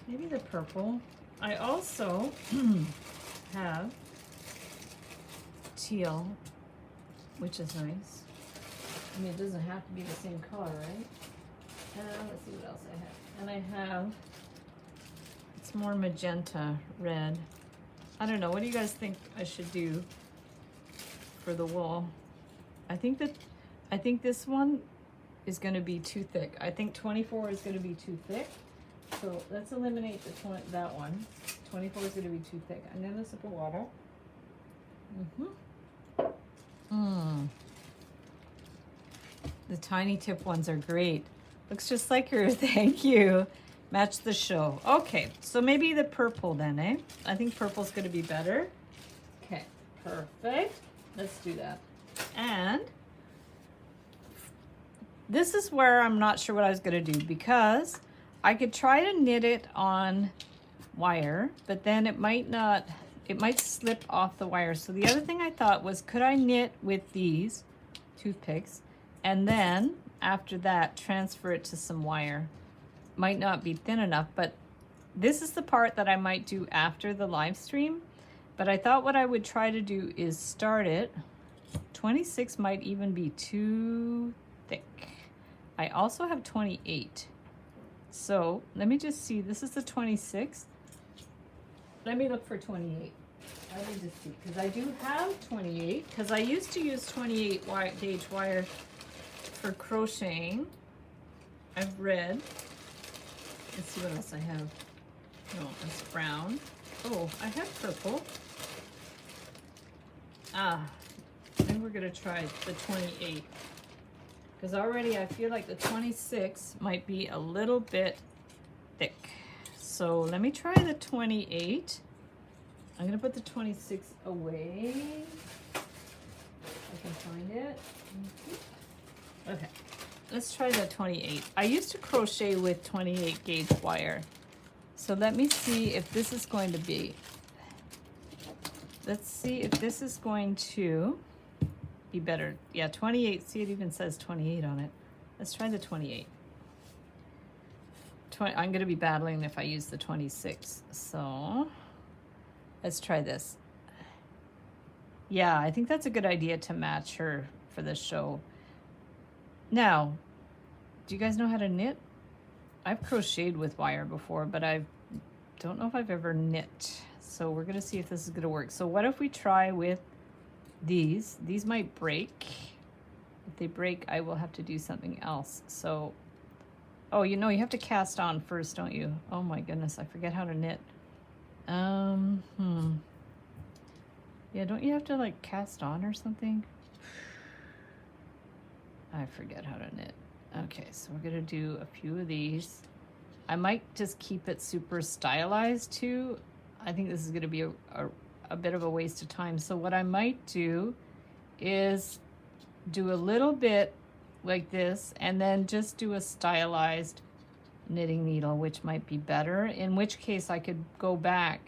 maybe the purple. I also have teal, which is nice. I mean, it doesn't have to be the same color, right? Let's see what else I have. And I have, it's more magenta, red. I don't know, what do you guys think I should do for the wool? I think this one is going to be too thick. I think 24 is going to be too thick. So let's eliminate that one. 24 is going to be too thick. I'm going to sip of water. The tiny tip ones are great. Looks just like her. Thank you. Match the show. Okay, so maybe the purple then, eh? I think purple's going to be better. Okay, perfect. Let's do that. And this is where I'm not sure what I was going to do, because I could try to knit it on wire, but then it might not, it might slip off the wire. So the other thing I thought was, could I knit with these toothpicks and then after that transfer it to some wire? Might not be thin enough, but this is the part that I might do after the live stream. But I thought what I would try to do is start it. 26 might even be too thick. I also have 28. So let me just see. This is the 26. Let me look for 28. I need to see, because I do have 28, because I used to use 28 gauge wire for crocheting. I've read. Let's see what else I have. No, it's brown. Oh, I have purple. Ah, and we're gonna try the 28. Because already I feel like the 26 might be a little bit thick. So let me try the 28. I'm gonna put the 26 away. I can find it. Okay, let's try the 28. I used to crochet with 28 gauge wire. So let me see if this is going to be, let's see if this is going to be better. Yeah, 28, see it even says 28 on it. Let's try the 28. I'm gonna be battling if I use the 26. So let's try this. Yeah, I think that's a good idea to match her for the show. Now, do you guys know how to knit? I've crocheted with wire before, but I don't know if I've ever knit. So we're gonna see if this is gonna work. So what if we try with these? These might break. If they break, I will have to do something else. So, oh, you know, you have to cast on first, don't you? Oh my goodness, I forget how to knit. Yeah, don't you have to like cast on or something? I forget how to knit. Okay, so we're gonna do a few of these. I might just keep it super stylized too. I think this is gonna be a bit of a waste of time. So what I might do is do a little bit like this and then just do a stylized knitting needle, which might be better. In which case I could go back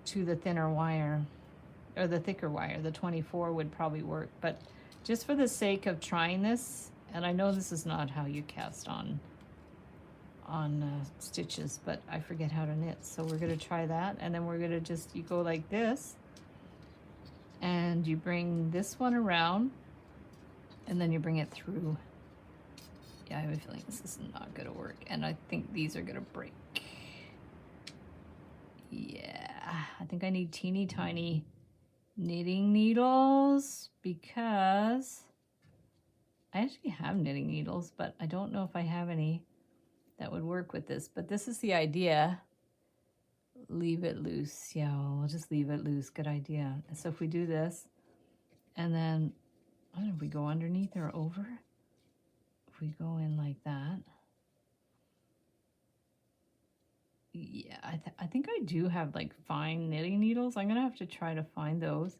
to the thinner wire or the thicker wire. The 24 would probably work, but just for the sake of trying this, and I know this is not how you cast on stitches, but I forget how to knit. So we're gonna try that, and then we're gonna just, you go like this, and you bring this one around, and then you bring it through. Yeah, I have a feeling this is not gonna work, and I think these are gonna break. Yeah, I think I need teeny tiny knitting needles because I actually have knitting needles, but I don't know if I have any that would work with this. But this is the idea. Leave it loose. Yeah, we'll just leave it loose. Good idea. So if we do this, and then I don't know if we go underneath or over. If we go in like that. Yeah, I think I do have like fine knitting needles. I'm gonna have to try to find those.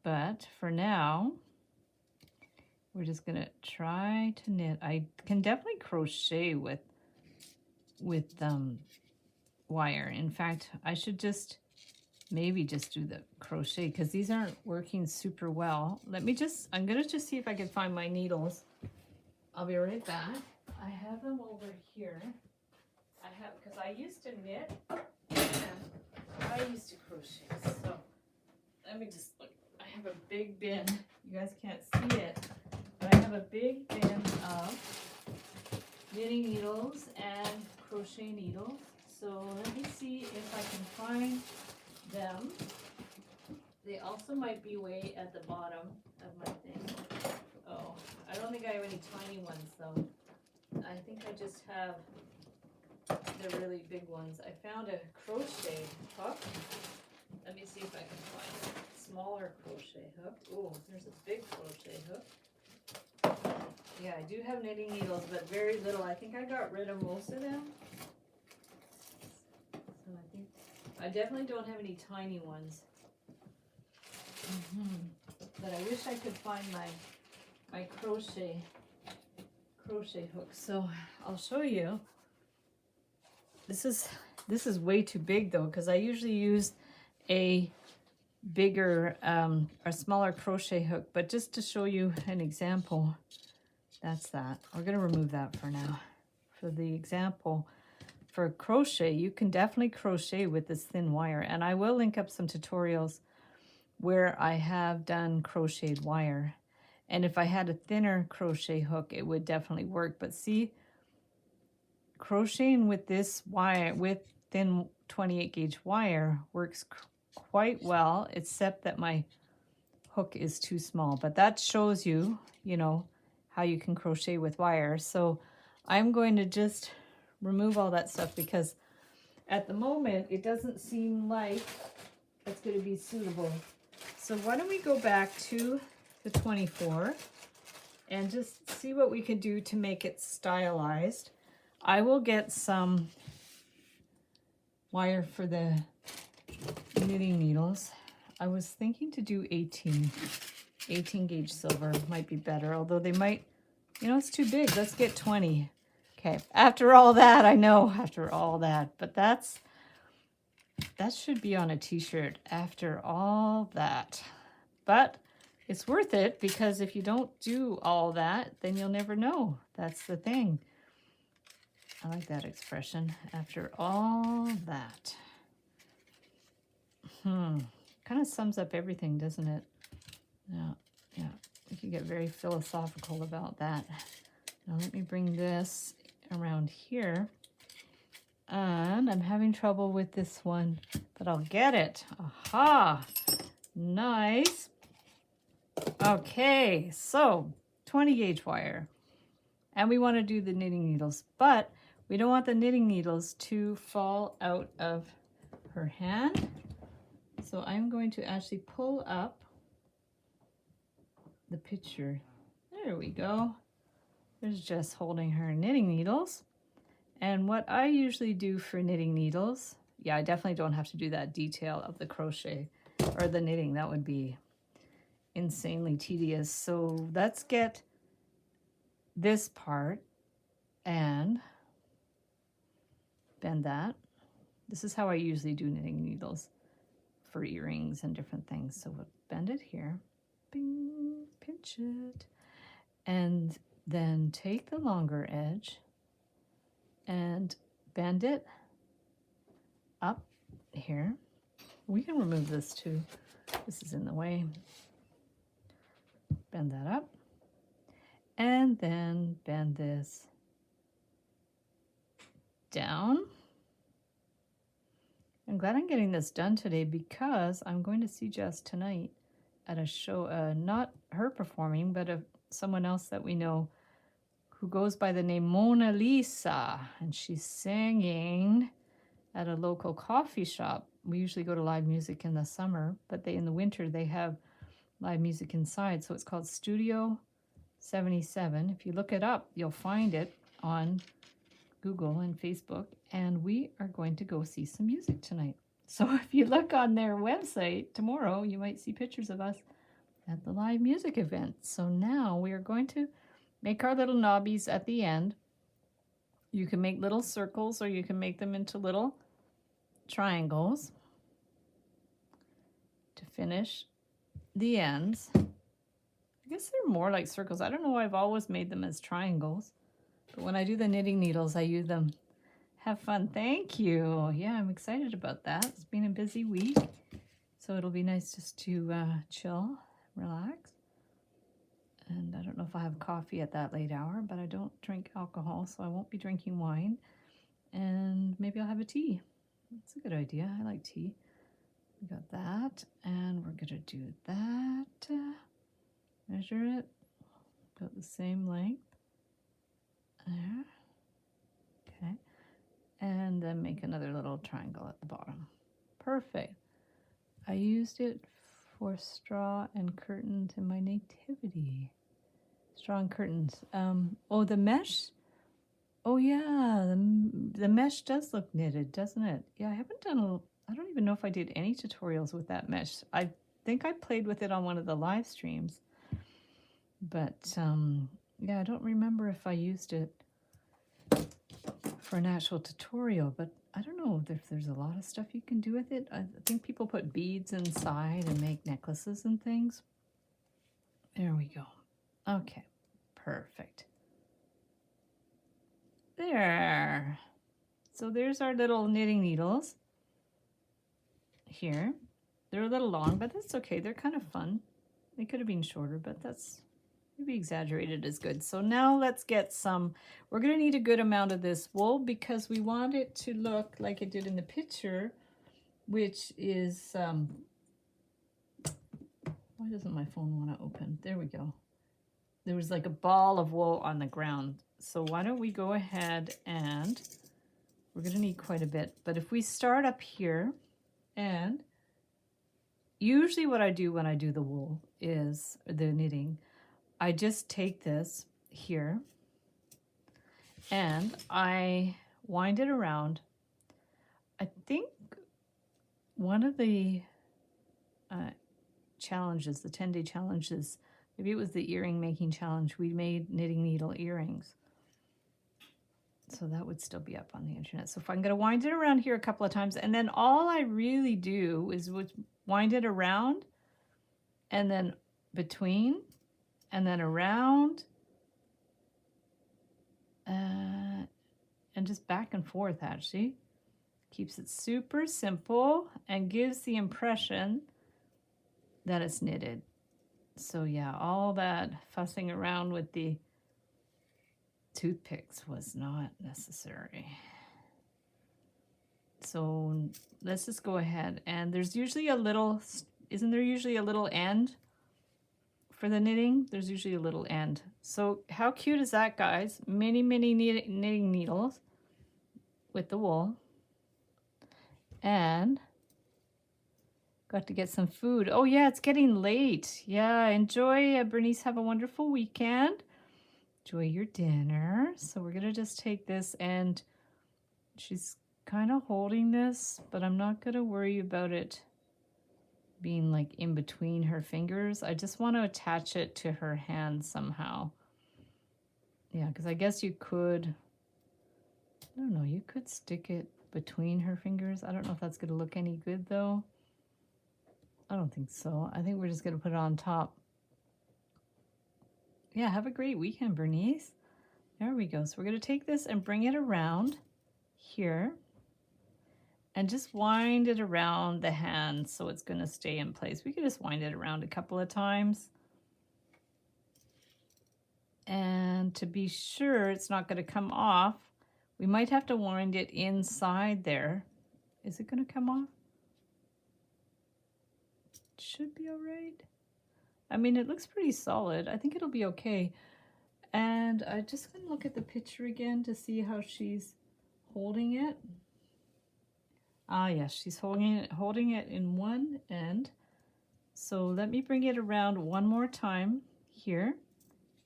But for now, we're just gonna try to knit. I can definitely crochet with wire. In fact, I should just maybe just do the crochet because these aren't working super well. I'm gonna just see if I can find my needles. I'll be right back. I have them over here. Because I used to knit and I used to crochet. So let me just look. I have a big bin. You guys can't see it, but I have a big bin of knitting needles and crochet needles. So let me see if I can find them. They also might be way at the bottom of my thing. Oh, I don't think I have any tiny ones though. I think I just have the really big ones. I found a crochet hook. Let me see if I can find a smaller crochet hook. Oh, there's a big crochet hook. Yeah, I do have knitting needles, but very little. I think I got rid of most of them. So I definitely don't have any tiny ones. But I wish I could find my crochet hook. So I'll show you. This is way too big though, because I usually use a bigger or smaller crochet hook, but just to show you an example, that's that. We're going to remove that for now. For the example, for crochet, you can definitely crochet with this thin wire, and I will link up some tutorials where I have done crocheted wire. And if I had a thinner crochet hook, it would definitely work. But see, crocheting with this wire, with thin 28 gauge wire, works quite well, except that my hook is too small. But that shows you, you know, how you can crochet with wire. So I'm going to just remove all that stuff because at the moment it doesn't seem like it's going to be suitable. So why don't we go back to the 24 and just see what we can do to make it stylized. I will get some wire for the knitting needles. I was thinking to do 18 gauge silver might be better, although they might, you know, it's too big. Let's get 20. Okay, after all that, I know, after all that, but that should be on a t-shirt, after all that. But it's worth it, because if you don't do all that, then you'll never know. That's the thing. I like that expression, after all that. Kind of sums up everything, doesn't it? Yeah, we could get very philosophical about that. Now let me bring this around here. And I'm having trouble with this one, but I'll get it. Aha! Nice. Okay, so 20 gauge wire. And we want to do the knitting needles, but we don't want the knitting needles to fall out of her hand. So I'm going to actually pull up the picture. There we go. There's Jess holding her knitting needles. And what I usually do for knitting needles, yeah, I definitely don't have to do that detail of the crochet or the knitting. That would be insanely tedious. So let's get this part and bend that. This is how I usually do knitting needles for earrings and different things. So we'll bend it here, bing, pinch it, and then take the longer edge and bend it up here. We can remove this too. This is in the way. Bend that up, and then bend this down. I'm glad I'm getting this done today, because I'm going to see Jess tonight at a show, not her performing, but someone else that we know who goes by the name Mona Lisa, and she's singing at a local coffee shop. We usually go to live music in the summer, but in the winter they have live music inside, so it's called Studio 77. If you look it up, you'll find it on Google and Facebook, and we are going to go see some music tonight. So if you look on their website tomorrow, you might see pictures of us at the live music event. So now we are going to make our little knobbies at the end. You can make little circles, or you can make them into little triangles to finish the ends. I guess they're more like circles. I don't know why I've always made them as triangles, but when I do the knitting needles, I use them. Have fun. Thank you. Yeah, I'm excited about that. It's been a busy week, so it'll be nice just to chill, relax. And I don't know if I'll have coffee at that late hour, but I don't drink alcohol, so I won't be drinking wine. And maybe I'll have a tea. That's a good idea. I like tea. We got that, and we're going to do that. Measure it about the same length. There. Okay. And then make another little triangle at the bottom. Perfect. I used it for straw and curtains in my nativity. Straw and curtains. Oh, the mesh. Oh yeah, the mesh does look knitted, doesn't it? Yeah, I haven't done I don't even know if I did any tutorials with that mesh. I think I played with it on one of the live streams, but yeah, I don't remember if I used it for an actual tutorial, but I don't know if there's a lot of stuff you can do with it. I think people put beads inside and make necklaces and things. There we go. Okay, perfect. There. So there's our little knitting needles here. They're a little long, but that's okay. They're kind of fun. They could have been shorter, but that's maybe exaggerated is good. So now let's get some, we're going to need a good amount of this wool because we want it to look like it did in the picture, which is, why doesn't my phone want to open? There we go. There was like a ball of wool on the ground. So why don't we go ahead and we're going to need quite a bit. But if we start up here, and usually what I do when I do the wool is the knitting, I just take this here and I wind it around. I think one of the challenges, the 10-day challenges, maybe it was the earring making challenge, we made knitting needle earrings. So that would still be up on the internet. So if I'm going to wind it around here a couple of times, and then all I really do is wind it around and then between and then around and just back and forth, actually. Keeps it super simple and gives the impression that it's knitted. So yeah, all that fussing around with the toothpicks was not necessary. So let's just go ahead, and there's usually a little, isn't there usually a little end for the knitting? There's usually a little end. So how cute is that, guys? Many knitting needles with the wool. And got to get some food. Oh yeah, it's getting late. Yeah, enjoy, Bernice. Have a wonderful weekend. Enjoy your dinner. So we're gonna just take this, and she's kind of holding this, but I'm not gonna worry about it being like in between her fingers. I just want to attach it to her hand somehow. Yeah, because I guess you could, I don't know, you could stick it between her fingers. I don't know if that's gonna look any good though. I don't think so. I think we're just gonna put it on top. Yeah, have a great weekend, Bernice. There we go. So we're going to take this and bring it around here and just wind it around the hand so it's going to stay in place. We could just wind it around a couple of times. And to be sure it's not going to come off, we might have to wind it inside there. Is it going to come off? It should be all right. I mean, it looks pretty solid. I think it'll be okay. And I just gonna look at the picture again to see how she's holding it. Ah, yes, she's holding it in one end. So let me bring it around one more time here.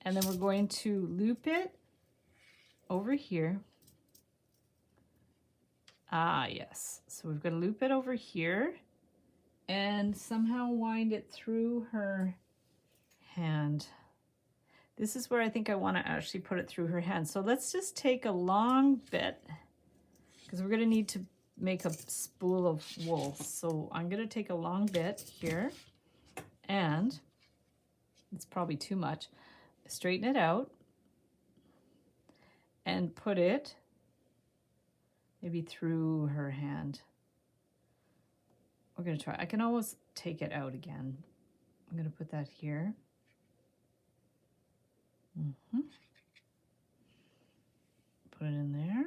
And then we're going to loop it over here. Ah, yes. So we're gonna loop it over here and somehow wind it through her hand. This is where I think I want to actually put it through her hand. So let's just take a long bit because we're going to need to make a spool of wool. So I'm going to take a long bit here, and it's probably too much. Straighten it out and put it maybe through her hand. We're going to try. I can always take it out again. I'm going to put that here. Put it in there.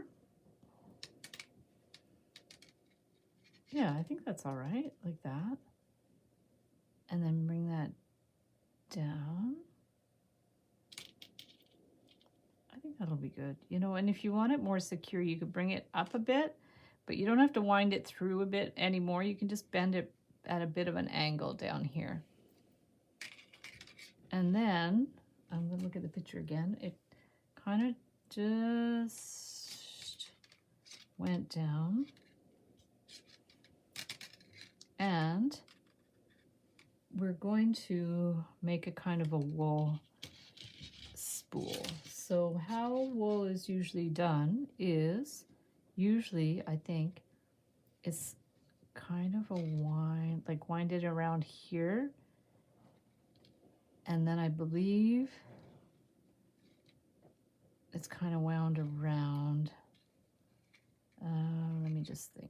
Yeah, I think that's all right, like that. And then bring that down. I think that'll be good. You know, and if you want it more secure, you could bring it up a bit, but you don't have to wind it through a bit anymore. You can just bend it at a bit of an angle down here. And then I'm going to look at the picture again. It kind of just went down. And we're going to make a kind of a wool spool. So how wool is usually done is usually, I think, it's kind of a wind, like wind it around here. And then I believe it's kind of wound around. Let me just think.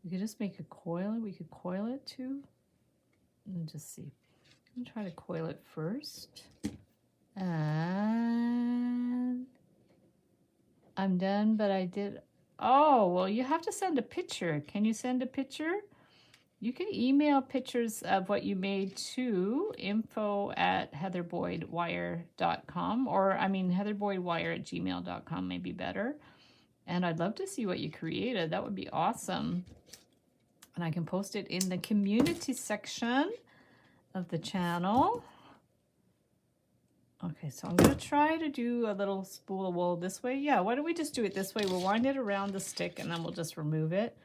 We could just make a coil. We could coil it too. And just see. I'm gonna try to coil it first. And I'm done, but I did Oh, well, you have to send a picture. Can you send a picture? You can email pictures of what you made to info@heatherboydwire.com, or I mean heatherboydwire@gmail.com may be better. And I'd love to see what you created. That would be awesome. And I can post it in the community section of the channel. Okay, so I'm going to try to do a little spool of wool this way. Yeah, why don't we just do it this way? We'll wind it around the stick and then we'll just remove it.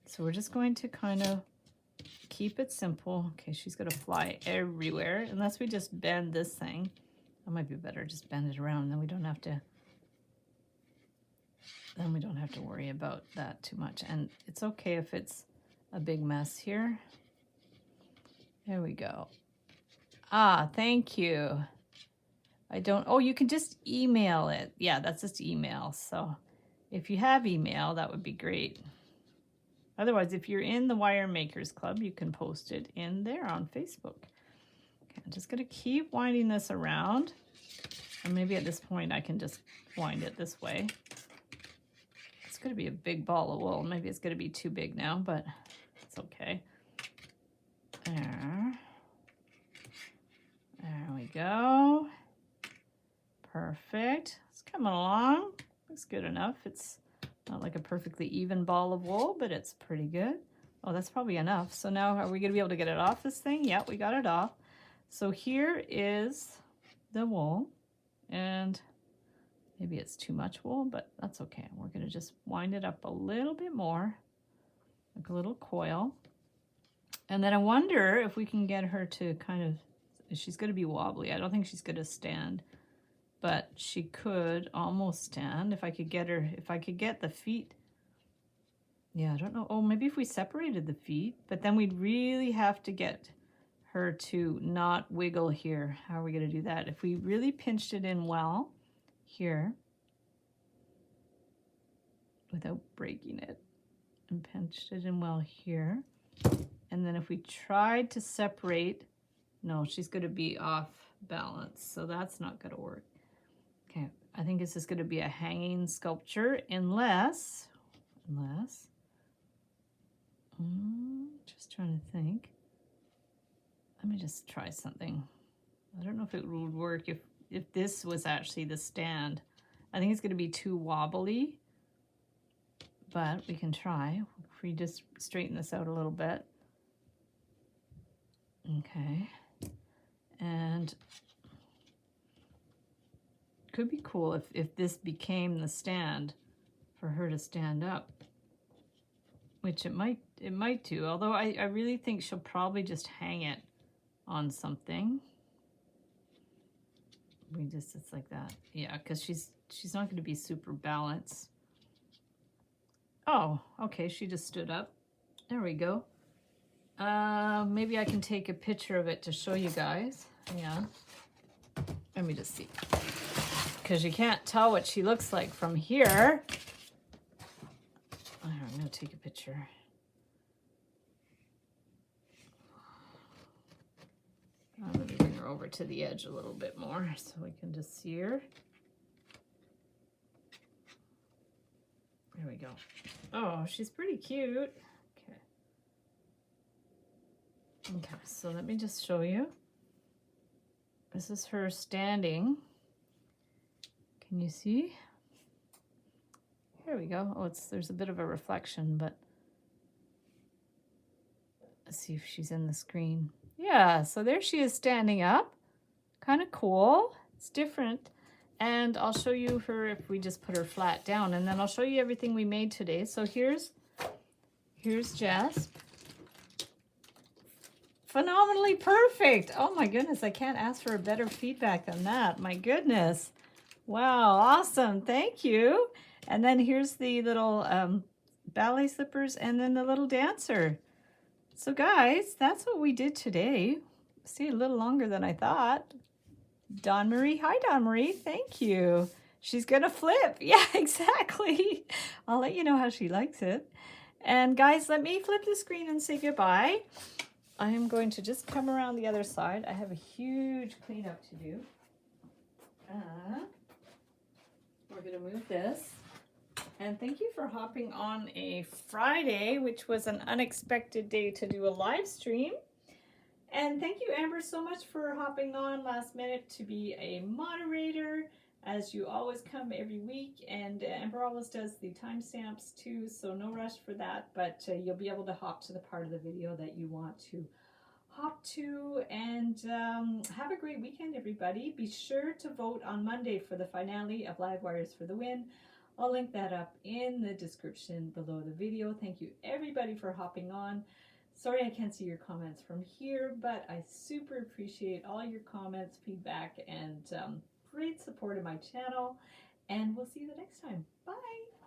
So we're just going to kind of keep it simple. Okay, she's going to fly everywhere unless we just bend this thing. That might be better, just bend it around, then we don't have to worry about that too much. And it's okay if it's a big mess here. There we go. Ah, thank you. Oh, you can just email it. Yeah, that's just email. So if you have email, that would be great. Otherwise, if you're in the Wire Makers Club, you can post it in there on Facebook. Okay, I'm just going to keep winding this around. And maybe at this point, I can just wind it this way. It's going to be a big ball of wool. Maybe it's going to be too big now, but it's okay. There we go. Perfect. It's coming along. Looks good enough. It's not like a perfectly even ball of wool, but it's pretty good. Oh, that's probably enough. So now are we going to be able to get it off this thing? Yeah, we got it off. So here is the wool, and maybe it's too much wool, but that's okay. We're going to just wind it up a little bit more, like a little coil. And then I wonder if we can get her to kind of, she's going to be wobbly. I don't think she's going to stand. But she could almost stand if I could get her, if I could get the feet. Yeah, I don't know. Oh, maybe if we separated the feet, but then we'd really have to get her to not wiggle here. How are we going to do that? If we really pinched it in well here without breaking it and pinched it in well here. And then if we tried to separate, no, she's going to be off balance. So that's not going to work. Okay, I think this is going to be a hanging sculpture unless, just trying to think. Let me just try something. I don't know if it would work if this was actually the stand. I think it's going to be too wobbly, but we can try. If we just straighten this out a little bit. Okay, and could be cool if this became the stand for her to stand up, which it might do, although I really think she'll probably just hang it on something. It's like that. Yeah, because she's not going to be super balanced. Oh, okay, she just stood up. There we go. Maybe I can take a picture of it to show you guys. Yeah. Let me just see. Because you can't tell what she looks like from here. I'm going to take a picture. I'm going to bring her over to the edge a little bit more so we can just see her. There we go. Oh, she's pretty cute. Okay. Okay, so let me just show you. This is her standing. Can you see? Here we go. Oh, there's a bit of a reflection, but let's see if she's in the screen. Yeah, so there she is standing up. Kind of cool. It's different. And I'll show you her if we just put her flat down, and then I'll show you everything we made today. So here's Jess. Phenomenally perfect. Oh my goodness, I can't ask for a better feedback than that. My goodness. Wow, awesome. Thank you. And then here's the little ballet slippers and then the little dancer. So guys, that's what we did today. See, a little longer than I thought. Dawn Marie. Hi, Dawn Marie. Thank you. She's going to flip. Yeah, exactly. I'll let you know how she likes it. And guys, let me flip the screen and say goodbye. I am going to just come around the other side. I have a huge cleanup to do. We're going to move this. And thank you for hopping on a Friday, which was an unexpected day to do a live stream. And thank you, Amber, so much for hopping on last minute to be a moderator, as you always come every week. And Amber always does the timestamps too, so no rush for that. But you'll be able to hop to the part of the video that you want to hop to. And have a great weekend, everybody. Be sure to vote on Monday for the finale of Live Wires for the Win. I'll link that up in the description below the video. Thank you, everybody, for hopping on. Sorry I can't see your comments from here, but I super appreciate all your comments, feedback, and great support of my channel. And we'll see you the next time. Bye!